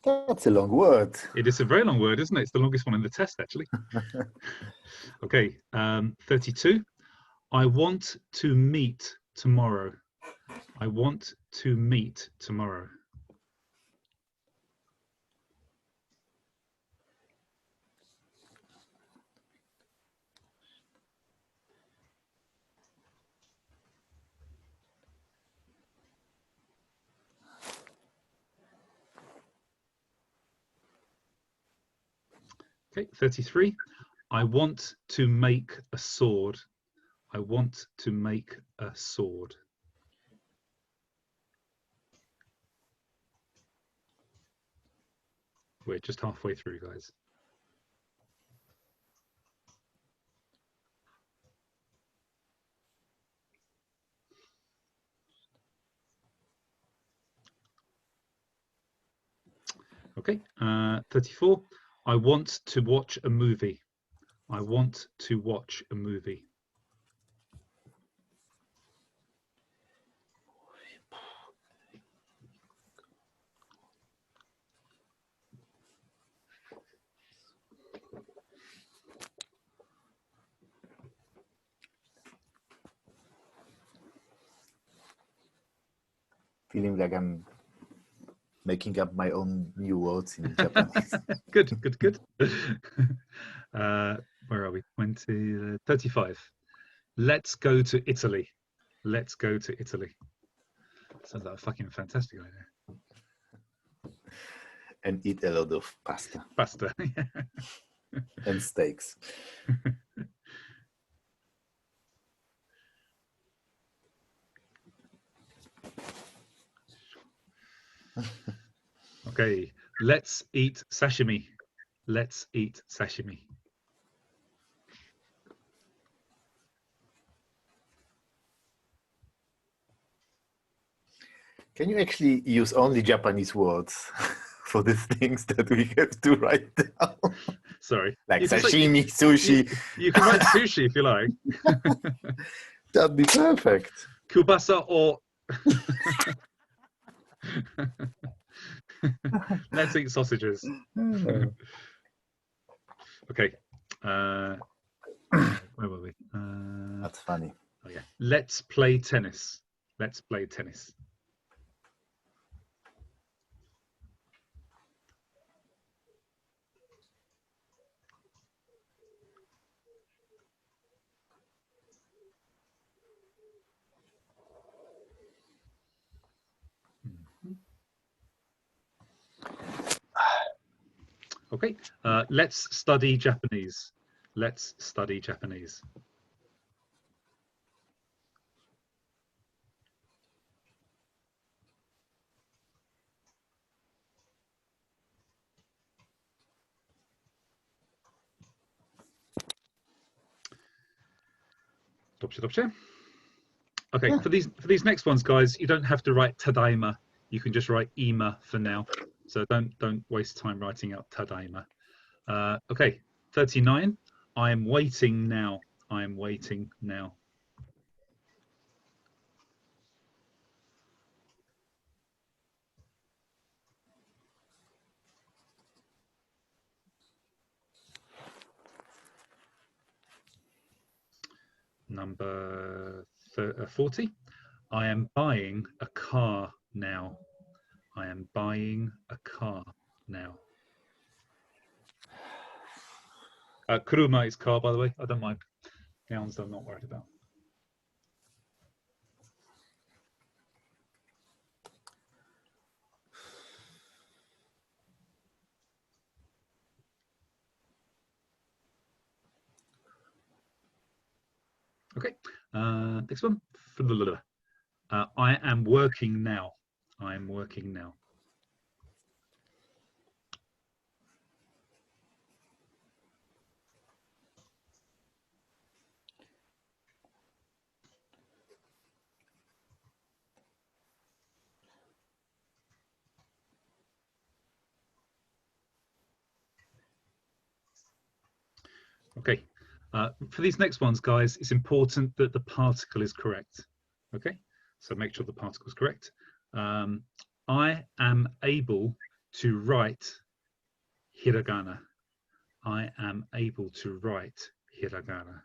That's a long word. It is a very long word, isn't it? It's the longest one in the test, actually. Okay, 32. I want to meet tomorrow. I want to meet tomorrow. Okay, 33. I want to make a sword. I want to make a sword. We're just halfway through, guys. Okay, 34. I want to watch a movie. I want to watch a movie. Feeling like I'm making up my own new words in Japanese. Good. Where are we? 35. Let's go to Italy. Let's go to Italy. Sounds like a fucking fantastic idea. And eat a lot of pasta. Pasta. And steaks. Okay, let's eat sashimi. Let's eat sashimi. Can you actually use only Japanese words for the things that we have to write down? Sorry. Like You can say- sashimi, sushi. You can write sushi if you like. That'd be perfect. Kubasa or let's eat sausages. Okay. Where were we? That's funny. Oh yeah. Let's play tennis. Let's play tennis. Okay, let's study Japanese. Let's study Japanese. Dobrze, dobrze. Okay, for these next ones, guys, you don't have to write tadaima. You can just write ima for now. So don't waste time writing out tadaima. Okay, 39. I am waiting now. I am waiting now. Number 40. I am buying a car now. I am buying a car now. Kuruma is car, by the way. I don't mind. Nouns I'm not worried about. Okay, next one. I am working now. I am working now. Okay, for these next ones, guys, it's important that the particle is correct. Okay, so make sure the particle is correct. I am able to write hiragana. I am able to write hiragana.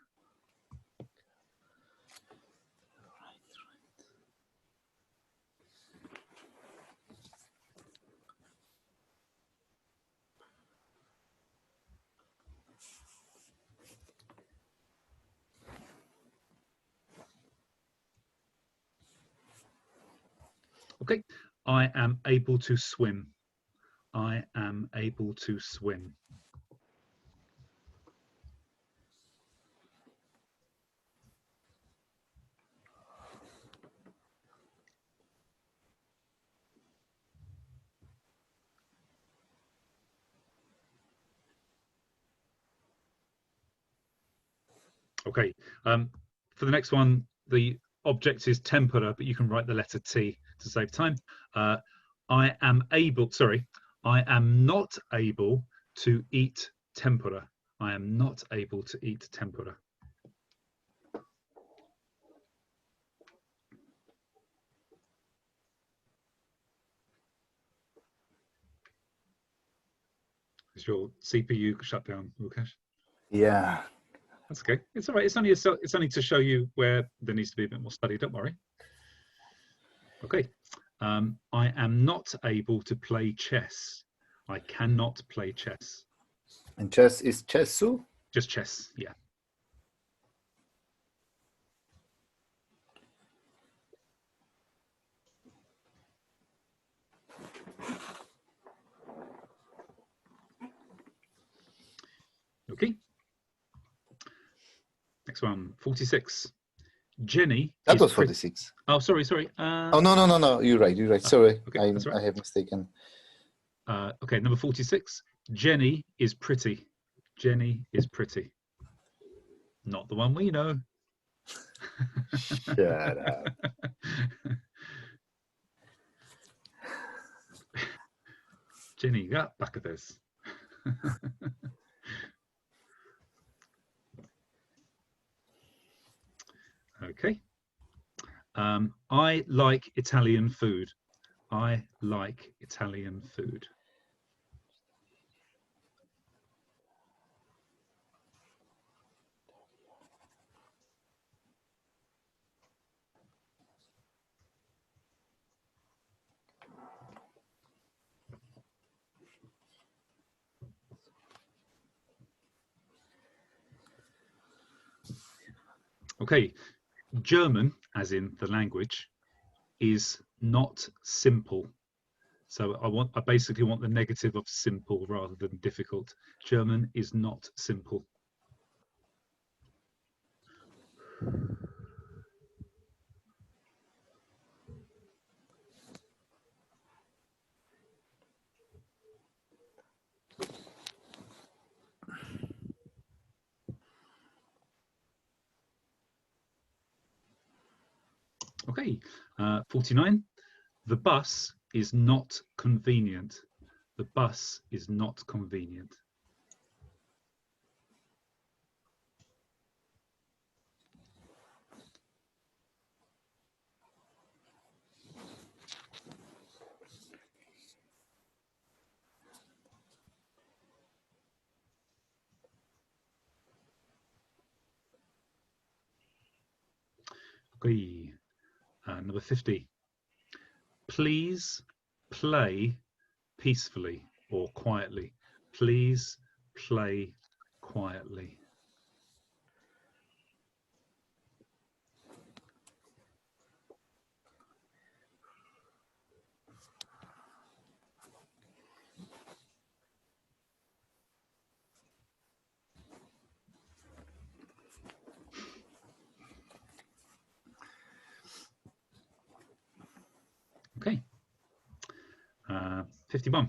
Okay, I am able to swim. I am able to swim. Okay, for the next one, the object is tempura, but you can write the letter T to save time. I am not able to eat tempura. I am not able to eat tempura. Is your CPU shut down, Lukasz? Yeah. That's okay. It's all right. It's only to show you where there needs to be a bit more study. Don't worry. Okay. I am not able to play chess. I cannot play chess. And chess is chessu? Just chess, yeah. Okay. Next one, 46. Jenny. That is was pret- 46. Oh, sorry. Oh, no. You're right. Sorry. okay, that's right. I have mistaken. Okay, number 46. Jenny is pretty. Jenny is pretty. Not the one we know. Shut up. Jenny, got back of this. Okay. I like Italian food. I like Italian food. Okay, German, as in the language, is not simple. So I basically want the negative of simple rather than difficult. German is not simple. Okay, 49. The bus is not convenient. The bus is not convenient. Okay, number 50. Please play peacefully or quietly. Please play quietly. Okay. 51.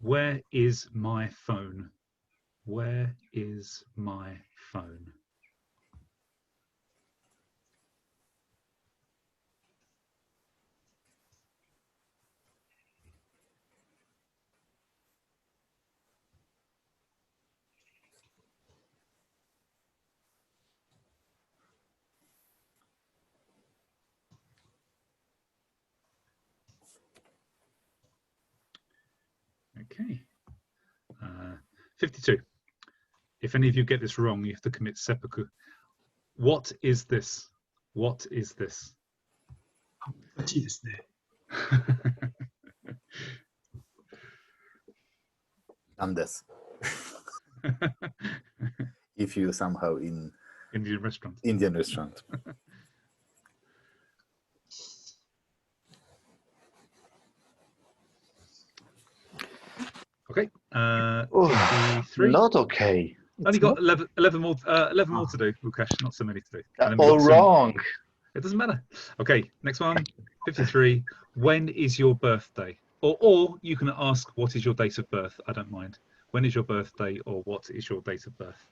Where is my phone? Where is my phone? Okay. 52. If any of you get this wrong, you have to commit seppuku. What is this? What is this? 難しいですね。And this. If you somehow in Indian restaurant. Indian restaurant. Okay. 53. Not okay. Only got 11 more. 11 more to do, Lukash. Not so many to do. And then we've All got some- wrong. It doesn't matter. Okay, next one. 53. When is your birthday? Or you can ask, what is your date of birth? I don't mind. When is your birthday, or what is your date of birth?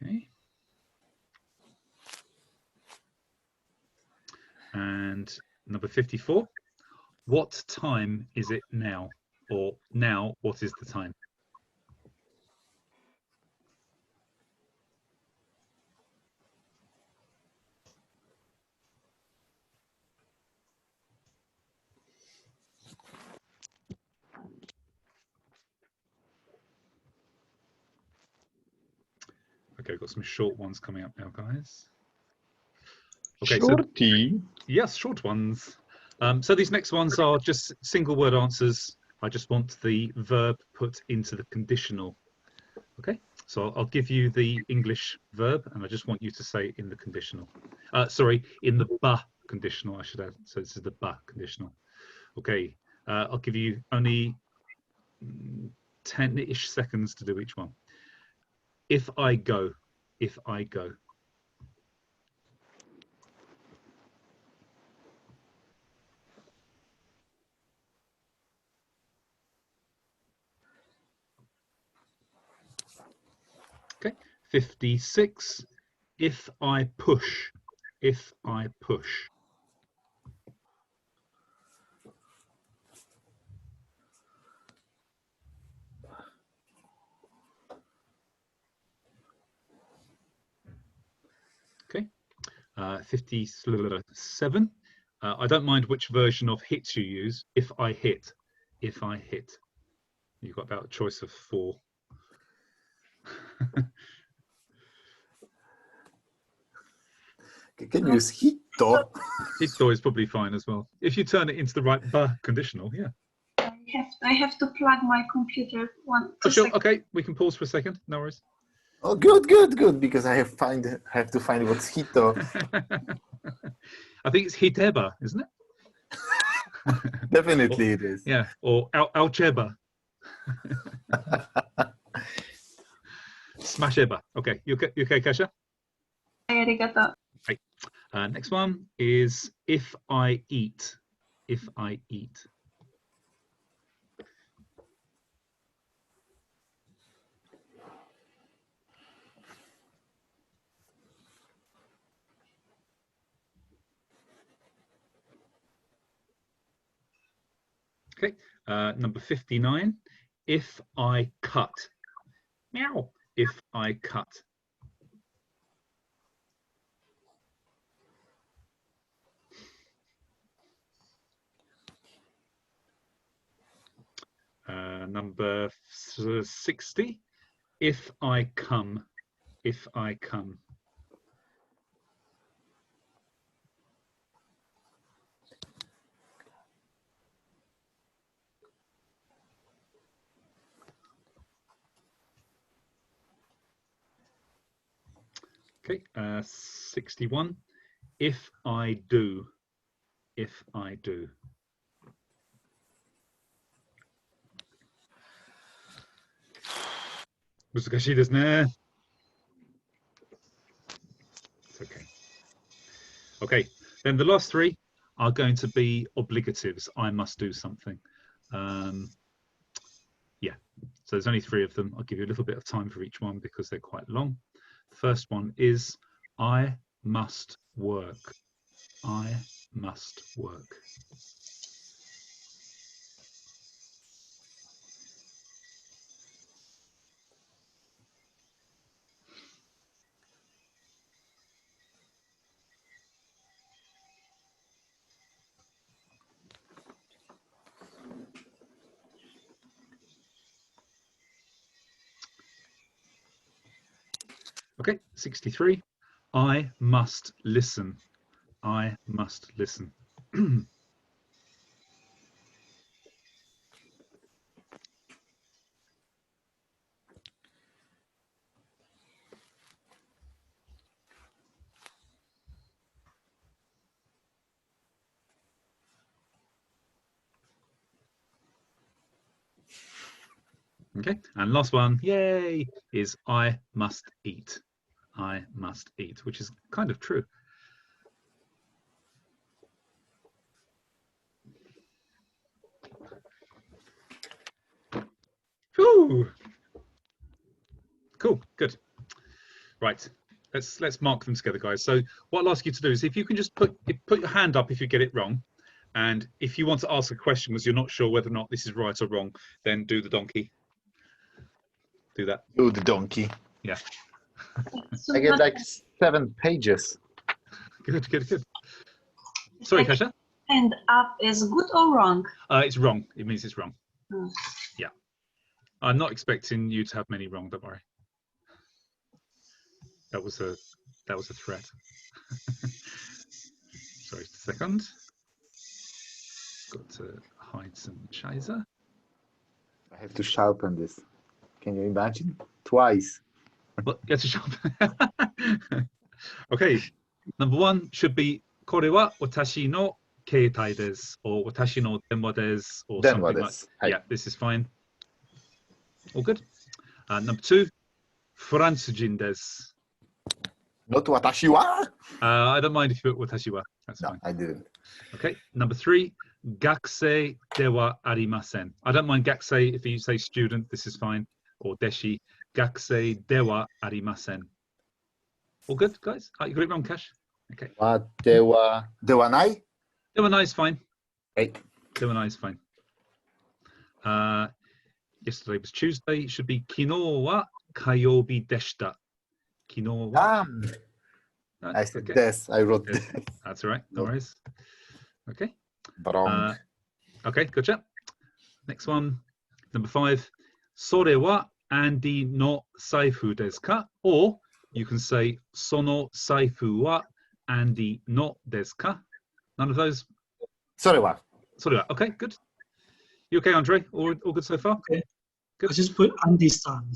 Okay. And number 54. What time is it now? Or now, what is the time? Okay, we've got some short ones coming up now, guys. Okay, Shorty. so yes, short ones. So these next ones are just single word answers. I just want the verb put into the conditional. Okay, so I'll give you the English verb, and I just want you to say it in the conditional. Sorry, in the ba conditional, I should add. So this is the ba conditional. Okay, I'll give you only 10-ish seconds to do each one. If I go, if I go. Okay, 56. If I push, if I push. Okay, 57. I don't mind which version of hit you use. If I hit, if I hit. You've got about a choice of 4. Can you use hitto? Hitto is probably fine as well. If you turn it into the right ba conditional, yeah. I have to plug my computer. Oh, sure. Okay, we can pause for a second. No worries. Oh, good, good, good. Because I have to find what's hitto. I think it's hiteba, isn't it? Definitely it is. Yeah, or alcheba. Smasheba. Okay, you okay, Kasia? Arigato. Right. Next one is if I eat. If I eat. Okay, number 59. If I cut. Meow. If I cut. Number 60. If I come. If I come. Okay, 61. If I do. If I do. It's okay. Okay, then the last 3 are going to be obligatives. I must do something. Yeah, so there's only 3 of them. I'll give you a little bit of time for each one because they're quite long. The first one is I must work. I must work. Okay, 63. I must listen. I must listen. Okay, and last one, yay, is I must eat. I must eat, which is kind of true. Whew. Cool, good. Right, let's mark them together, guys. So what I'll ask you to do is if you can just put your hand up if you get it wrong, and if you want to ask a question because you're not sure whether or not this is right or wrong, then do the donkey. Do that. Do the donkey. Yeah. I get like 7 pages. Good, good, good. Sorry, Kasia? And up is good or wrong? It's wrong. It means it's wrong. Hmm. Yeah. I'm not expecting you to have many wrong, don't worry. That was a threat. Sorry, just a second. Got to hide some chaser. I have to sharpen this. Can you imagine? twice. But get a shop. Okay, number 1 should be これは私の携帯です or 私の電話です or 電話 something で like. す。はい。 Yeah, this is fine. All good. Number 2, フランス人です。 Not 私は? I don't mind if you put 私は. That's No, fine. I didn't. Okay. Number 3, 学生ではありません. I don't mind 学生 if you say student, this is fine. Or 弟子、学生ではありません. All good, guys? You got it wrong, Cash? Okay. ではない? ではない is fine. はい。ではない is fine. Yesterday was Tuesday. Should be 昨日は火曜日でした. 昨日は. I said Okay. this. I wrote Yes. this. That's all right. No No. worries. Okay. Wrong. Okay, gotcha. Next one. Number 5. それは Andy の財布ですか? Or you can say その財布は Andy のですか? None of those? それは? それは. Okay, good. You okay, Andre? All good so far? Okay. Good. I just put Andy-san.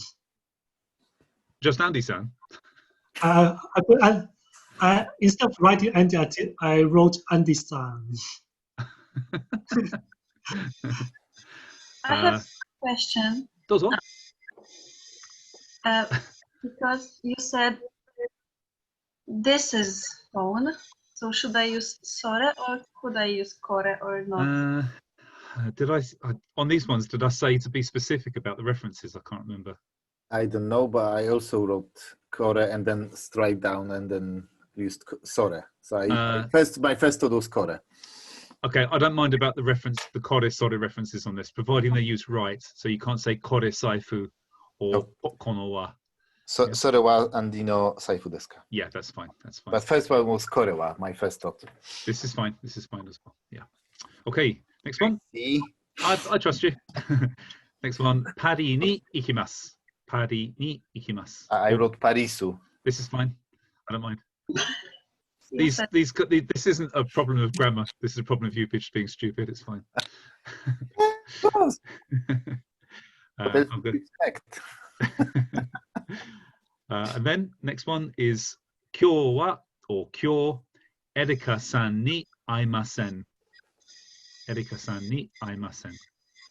Just Andy-san? I put instead of writing Andy, I wrote Andy-san. I have a question. どうぞ. Because you said this is phone, so should I use sore or could I use kore or not? Did I on these ones? Did I say to be specific about the references? I can't remember. I don't know, but I also wrote Kore and then stripe down and then used Sore. So my first thought was Kore. Okay, I don't mind about the reference, the kore sore references on this, providing they're used right. So you can't say kore saifu or kono wa. So, Sore wa Andy no saifu desu ka? Yeah, that's fine. That's fine. But first one was Kore wa, my first thought. This is fine. This is fine as well. Yeah. Okay, next one. See? I trust you. Next one. Pari ni ikimasu. Pari ni ikimasu. I wrote Parisu. This is fine. I don't mind. Yes, This isn't a problem of grammar. This is a problem of you just being stupid. It's fine. I'm good. And then next one is kyo wa or kyo Erika-san ni aimasen. Erika-san ni aimasen.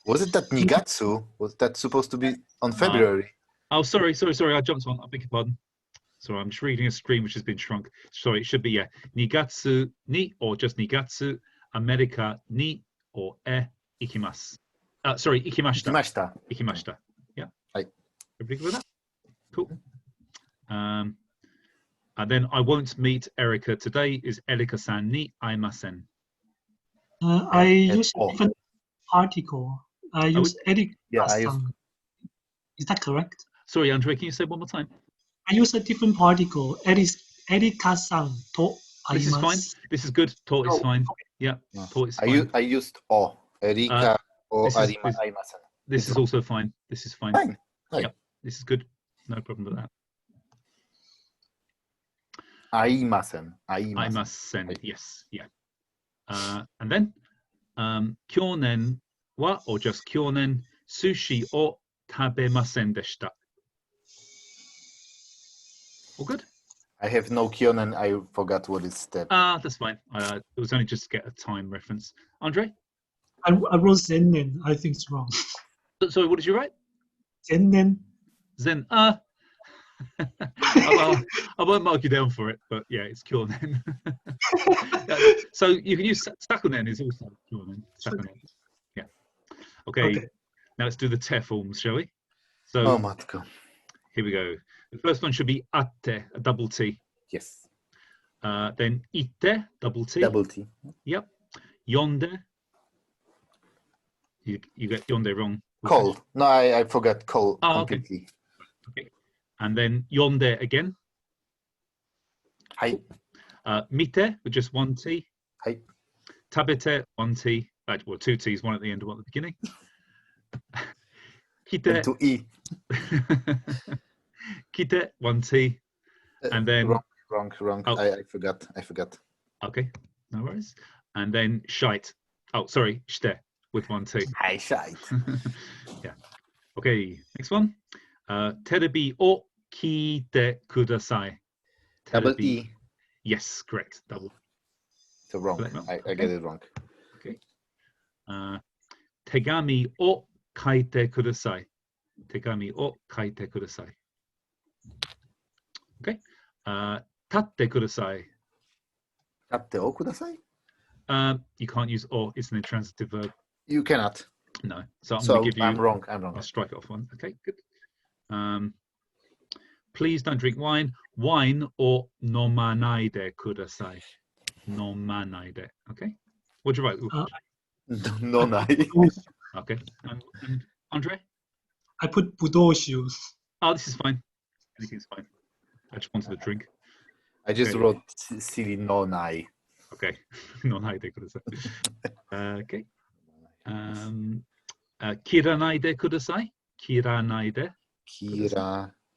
Was it that Nigatsu? Was that supposed to be on February? Oh, sorry. I jumped on. I beg your pardon. Sorry, I'm just reading a screen which has been shrunk. Sorry, it should be Nigatsu ni or just Nigatsu, America ni or ikimasu. Sorry, ikimashita. Ikimashita. Ikimashita. Yeah. Right. Everybody good with that? Cool. And then I won't meet Erica today is Erika-san ni aimasen. I use a different article. I use Erika-san. Yeah, I use. Is that correct? Sorry, Andre, can you say one more time? I use a different particle. Erika-san to This is aimasu. fine. This is good. To is fine. Yeah, No. to is fine. I used O. Erika or this is- Arima this- Aimasen. This is also fine. This is fine. Fine. Fine. Yep, this is good. No problem with that. Aimasen. Aimasen. Yes. Yeah. And then kyonen wa or just kyonen sushi o tabemasen deshita. All good? I have no Kyonen. I forgot what is that. That's fine. It was only just to get a time reference. Andre? I wrote Zennen. I think it's wrong. Sorry, what did you write? Zennen. Zen. I won't mark you down for it, but yeah, it's kyonen. So you can use sakunen is also kyonen. Sakunen. Yeah. Okay. Now let's do the te forms, shall we? So Oh, Matko. here we go. The first one should be atte, a double T. Yes. Then ite, double T. Double T. Yep. Yonde. You get yonde wrong. Call. No, I forgot call Oh, okay. completely. Okay. And then yonde again. Hi. Mite with just one T. Hi. Tabete, one T. Well, two T's, one at the end and one at the beginning. And Kite, to E. kite, one T. And then Wrong. Oh. I forgot. okay, no worries. And then shite. Oh, sorry, shte with one T. Hi, shite. Yeah. Okay, next one. Terebi o kiite kudasai. Double Terebi. E. Yes, correct. Double. So wrong. Correct, no? I Okay. get it wrong. Okay. Tegami o kaite kudasai. Tegami o kaite kudasai. Okay. Tatte kudasai. Katte o kudasai? You can't use o. It's an intransitive verb. You cannot. No. So I'm So going to give you. I'm wrong. I'm wrong. I'll strike it off one. Okay, good. Please don't drink wine. Wine or nomanaide kudasai. Nomanaide. Okay. What do you write? No, no. Okay. And Andre? I put Budoshius. Oh, this is fine. Anything's fine. I just wanted a drink. I just Okay. wrote silly no nai. Okay. Nonaide kudasai. Okay. Kiranaide kudasai. Kiranaide.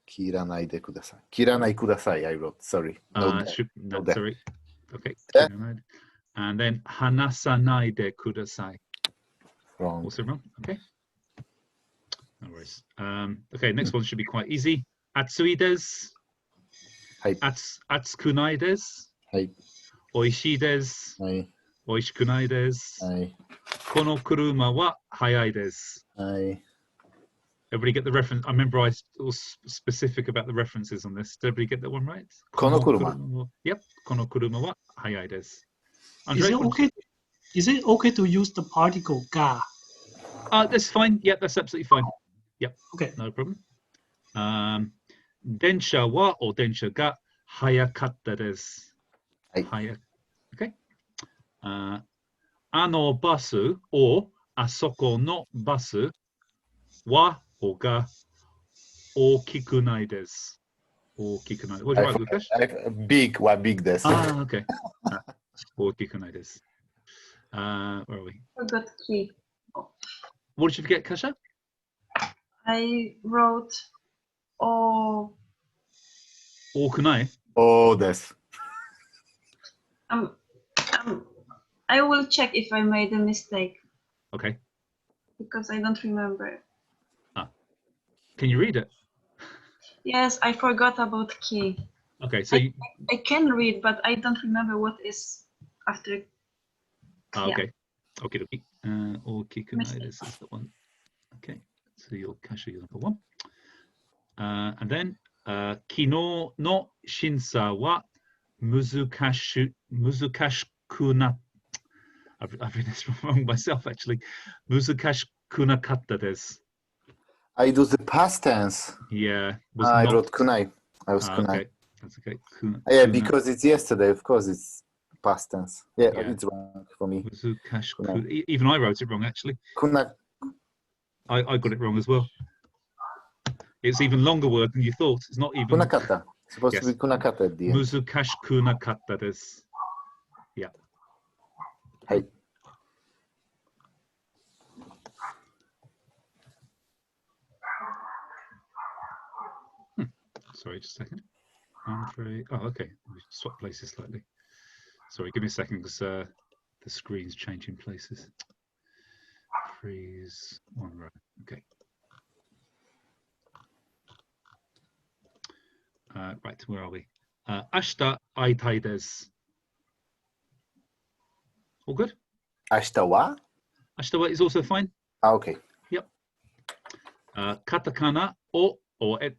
Kiranaide kudasai. Kiranai kudasai, I wrote. Sorry. No, No, there. sorry. Okay. Yeah. Kiranaide. And then hanasanaide kudasai. wrong. Also wrong. Okay. No worries. Okay, next one should be quite easy. Atsuides. Hi. Atsukunaides. Hi. Oishides. Hi. Oishikunaides. Hi. Kono kuruma wa hayai desu. Hi. Everybody get the reference? I remember I was specific about the references on this. Did everybody get that one right? Kono kuruma. Yep. Kono kuruma wa hayai desu. Is it okay? Is it okay to use the particle ga? That's fine. Yep, that's absolutely fine. Yep. Okay. No problem. Densha wa or densha ga hayakatta desu. Hi. Okay. Ano basu or asoko no basu wa or ga okikunai desu. Okikunai. What do you write, Lukash? Big desu. Ah, okay. Okikunai desu. Where are we? Forgot key. What did you forget, Kasha? I wrote oh Okunai. Oh, desu. I will check if I made a mistake Okay. because I don't remember. Can you read it? Yes, I forgot about key. Okay, so you, I can read, but I don't remember what is after. Yeah. okay. Okay, okay. Okikunai Mistake. desu is the one. Okay, so your Kasha, your number one. And then Kino no shinsa wa muzukashikuna. I've written this wrong myself actually. Muzukashikunakatta desu. I do the past tense. Yeah. Was I not- wrote kunai. I was kunai. Okay, that's okay. Yeah, because it's yesterday. Of course, it's past tense. Yeah, Yeah. it's wrong for me. Even I wrote it wrong actually. Kuna. I got it wrong as well. It's even longer word than you thought. It's not even Kunakata. It's supposed Yes. to be kunakata at the end. Muzukashkunakatta desu. Yeah. Hi. Sorry, just a second. Andre. Oh, okay. We swap places slightly. Sorry, give me a second because the screen's changing places. Freeze one row. Okay. Right, where are we? Ashita aitai desu. All good? Ashita wa? Ashita is also fine. Ah, okay. Katakana or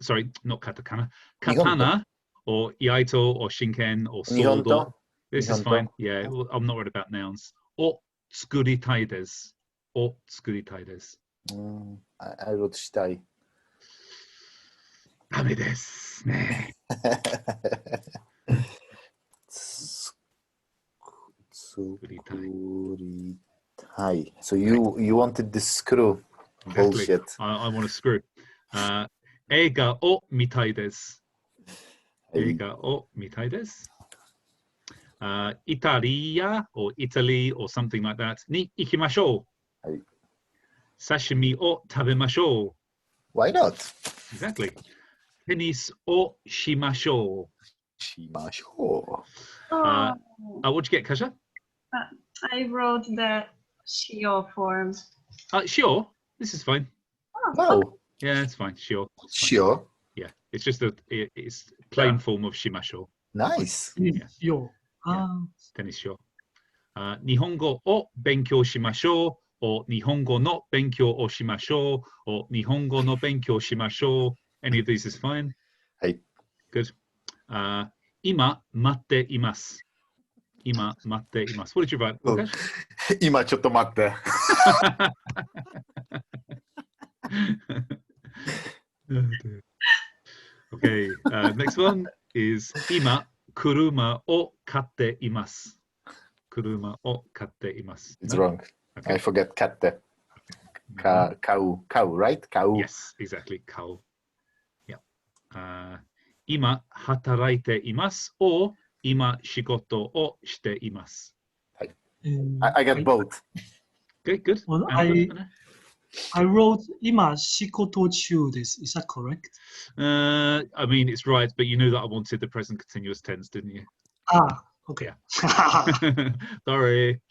sorry, not katakana. Nihonto. Katana or iaito or shinken or sword. Or, Nihonto. this is Nihonto. fine. Yeah, well, I'm not worried about nouns. Or tsukuritai desu. Or tsukuritai desu. I wrote shitai. Dame desu. Ne. Tsukuritai. So you wanted the screw. Exactly. Bullshit. I want to screw. Eiga o mitai desu. Eiga o mitai desu. Italia or Italy or something like that. Ni ikimashou. Hai. Sashimi o tabemashou. Why not? Exactly. Tennis o shimashou. Shimashou. Oh, What'd you get, Kasha? I wrote the shio form. Sure. This is fine. No. Yeah, it's fine. Sure. Sure. Yeah, it's just it's plain form of shimasho. Nice. Yo. Then it's sure. 日本語を勉強しましょう。or 日本語の勉強をしましょう。or 日本語の勉強しましょう。Any of these is fine. はい。 Good. 今待っています。今待っています。What did you write? Oh. 今ちょっと待って。Okay, next one is 今車を買っています。車を買っています。 It's wrong. Okay. I forget 買って。買う、right? 買う。 Yes, exactly. 買う。Yeah. 今働いています。or 今仕事をしています。I got both. Okay, good. Well, And- I wrote 今仕事中です。Is that correct? I mean, it's right, but you knew that I wanted the present continuous tense, didn't you? Okay. Sorry.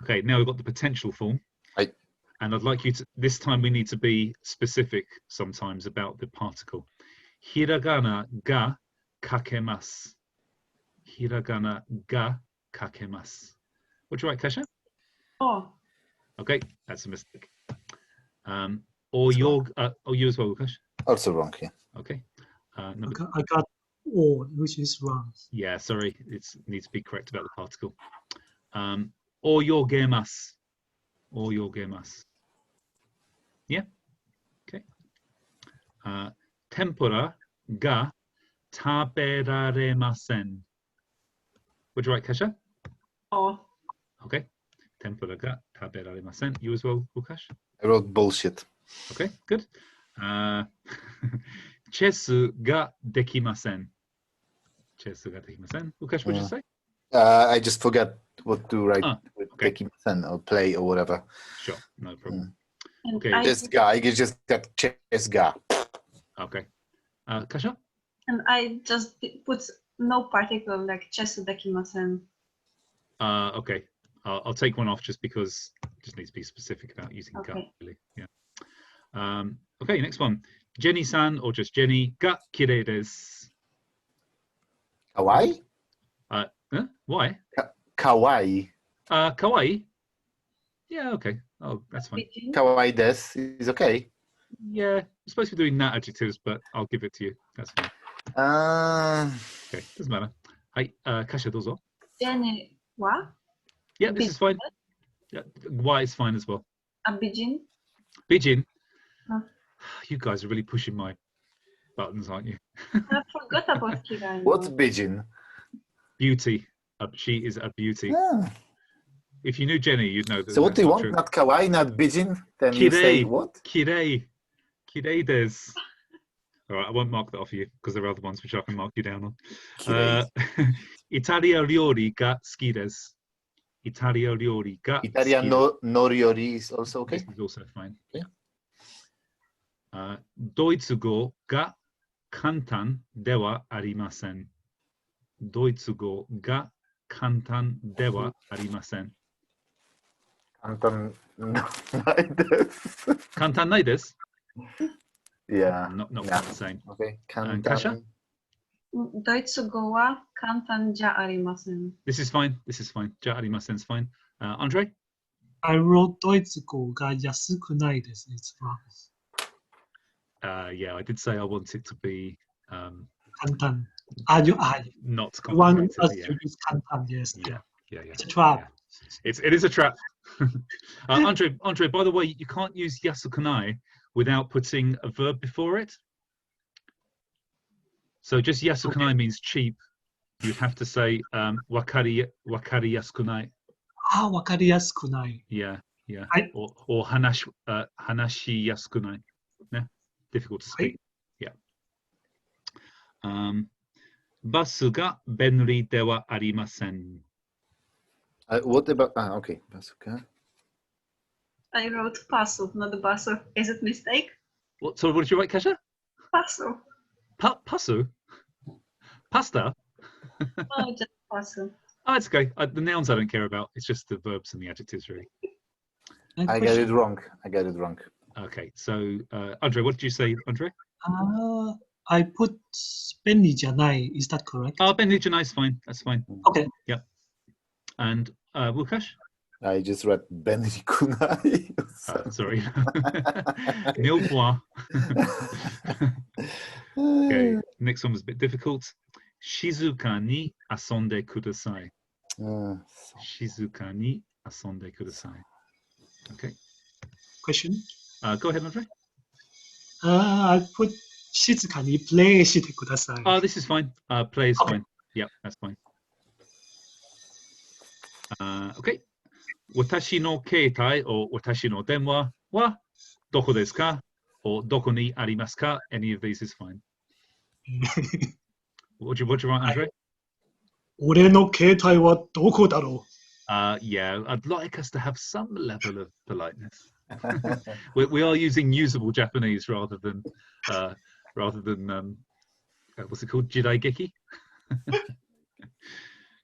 Okay, now we've got the potential form. Right. And I'd like you to, this time we need to be specific sometimes about the particle. Hiragana ga kakemasu. Hiragana ga kakemasu. What do you write, Kasha? Oh, Okay, that's a mistake. Or your, you as well, Lukash. Also wrong, yeah. Okay. Number, I got O, which is wrong. yeah, sorry, it needs to be correct about the particle. Oyogemas. Oyogemas. Yeah. Okay. Tempura ga taberaremasen. Would you write, Kasha? oh, Okay. Tempura ga taberaremasen. You as well, Lukash? I wrote bullshit. Okay, good. Chesu ga dekimasen. Chesu ga dekimasen. Lukash, what did you say? I just forgot what to write with okay. Dekimasen or play or whatever. Sure, no problem. and Okay. I This guy, I just got chess guy. Okay. Kasha? just put no particle like chesu dekimasen. Okay. I'll take one off just because it just needs to be specific about using ga, Okay. really. Yeah. Okay, next one. Jenny-san or just Jenny ga kirei desu. Kawaii? Why? Kawaii. Kawaii? Yeah, okay. Oh, that's fine. Kawaii desu is okay. Yeah, I'm supposed to be doing that adjectives, but I'll give it to you. That's fine. Okay, doesn't matter. Hi, Kasha, dozo. Jenny wa? Yeah, this is fine. Yeah, why is fine as well. Abijin? Bijin. Huh. You guys are really pushing my buttons, aren't you? I forgot about Kira. What's Bijin? Beauty. She is a beauty. Ah. If you knew Jenny, you'd know that. So what that's do you not want? true. Not Kawaii, not Bijin? Then you say Kirei. what? Kirei. Kirei des. All right, I won't mark that off you because there are other ones which I can mark you down on. Kirei. Italia ryori ga suki desu. Italia ryori ga Italian suki noriori is also okay. This is also fine. Yeah. Doitsugo ga kantan dewa arimasen. Doitsugo ga kantan dewa arimasen. Kantan like this. Kantan nai desu? Yeah. Not Nah. quite the same. Okay. Kasha? Doitsugo wa kantan ja arimasen. This is fine. This is fine. Ja arimasen's fine. Andre? I wrote ドイツ語が安くないです。It's wrong. Yeah, I did say I want it to be 簡単。not One complicated. us Yeah. to use 簡単 yes. Yeah. It's a trap. It is a trap. Andre, by the way, you can't use yasukunai without putting a verb before it. So just yasukunai means cheap. You'd have to say wakari yasukunai. わかりやすくない。 Yeah, yeah. I- Or hanashi yasukunai. Yeah, difficult to speak. Yeah. Basu ga benri dewa arimasen. What about? Okay. That's okay. I wrote pasu, not basu. Is it mistake? What? So what did you write, Kasha? Pasu. Pasu? Pasta? Oh, just pasu. Oh, it's okay. The nouns I don't care about. It's just the verbs and the adjectives, really. And I got question. it wrong. I got it wrong. Okay, so Andre, what did you say, Andre? I put 벤이잖아요. Is that correct? Oh, Benijana is fine. That's fine. Okay. And Łukasz? I just read Benrikunai. Sorry. Nil point. Okay, next one was a bit difficult. Shizuka ni asonde kudasai. Shizuka ni asonde kudasai. Okay. Question. Go ahead, Andre. I put 静かに play してください。 Oh, this is fine. Play is Okay. fine. Yeah, that's fine. Okay. Watashi no keitai or watashi no denwa wa doko desu ka or doko ni arimasu ka? Any of these is fine. What do you write, Andre? 俺の携帯はどこだろ Yeah, I'd like us to have some level of politeness. we are using usable Japanese rather than what's it called, Jidaigeki?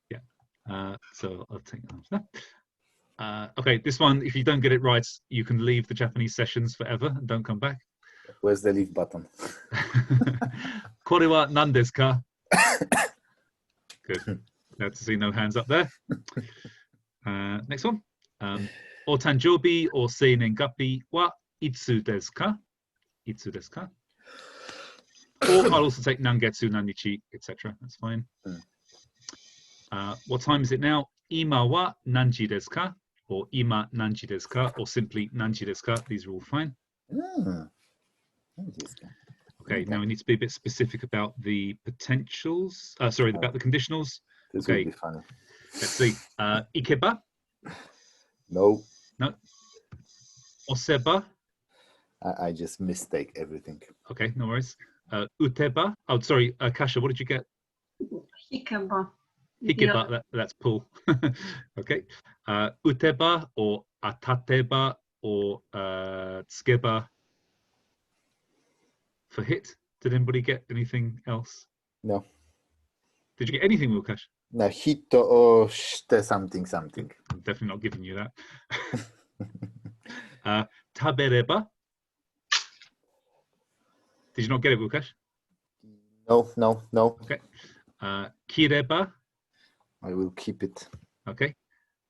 Yeah. So I'll take that. Okay, this one, if you don't get it right, you can leave the Japanese sessions forever and don't come back. Where's the leave button? Kore wa nan desu ka? Good. Glad to see no hands up there. Next one. O tanjobi or seinen gappi wa itsu desu ka? Itsu desu ka? Or I'll also take nangetsu, nanichi, etc. That's fine. What time is it now? Ima wa nanji desu ka? Or ima nanji desu ka? Or simply nanji desu ka? These are all fine. Okay, now we need to be a bit specific about the potentials. Sorry, about the conditionals. This Okay. will be funny. Let's see. Ikeba? No, No. Oseba? I just mistake everything. Okay, no worries. Uteba? Oh, sorry, Kasha, what did you get? Hikeba. Hikeba, that's pull. Okay. Uteba or atateba or tsukeba for hit. Did anybody get anything else? No. Did you get anything, Łukasz? No, hito or shite something. I'm definitely not giving you that. Tabereba? Did you not get it, Łukasz? No. Okay. Kireba? I will keep it. Okay.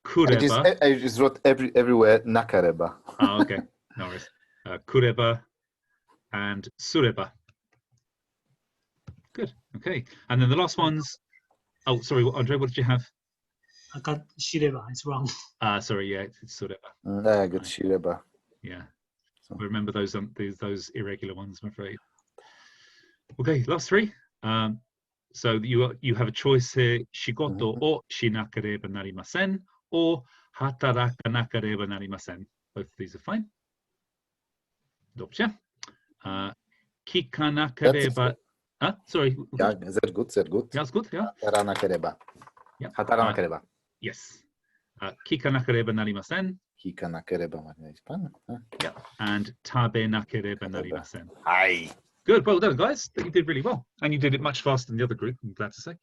I Kureba? just wrote everywhere nakareba. Oh, okay. No worries. Kureba and sureba. Good. Okay. And then the last ones. Oh, sorry, Andre, what did you have? I got shireba. It's wrong. Sorry, yeah, it's sureba. I got shireba. Yeah. So remember those irregular ones, I'm afraid. Okay, last three. So you have a choice here: shigoto o shinakereba narimasen or hataraka narimasen. Both of these are fine. Dobrze. Kikanakereba. Sorry. Yeah, is that good? Yeah, that's good. Yeah. Hataranakereba. Yeah. Hataranakereba. Yes. Kikanakereba narimasen. Hikanakereba. Yeah. And tabe nakereba narimasen. Hi. Good. Well done, guys. You did really well, and you did it much faster than the other group. I'm glad to say.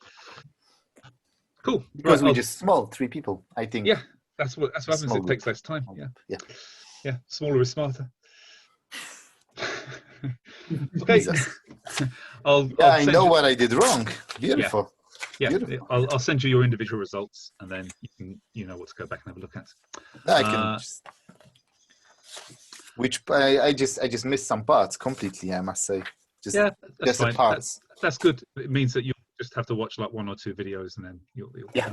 Cool. Because Right, we're just small, 3 people, I think. Yeah, that's what happens. Small It takes less time. Yeah. Yeah. Smaller is smarter. Okay. Jesus. I'll I send know you- what I did wrong. Beautiful. Yeah, Beautiful. I'll send you your individual results, and then you know what to go back and have a look at. I can just, which I just missed some parts completely, I must say. Just Yeah, that's just the fine. parts. That's good. It means that you just have to watch like 1 or 2 videos, and then you'll Yeah.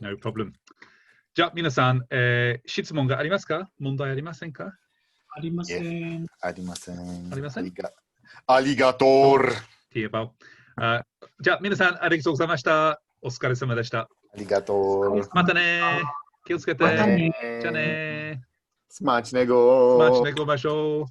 No problem. じゃあ皆さん、質問がありますか？問題ありませんか？ありません。ありません。ありません。ありがとう。ティーバオ。じゃあ皆さんありがとうございました。お疲れ様でした。ありがとう。またね。気をつけて。またね。じゃあね。スマチネゴー。スマチネゴましょう。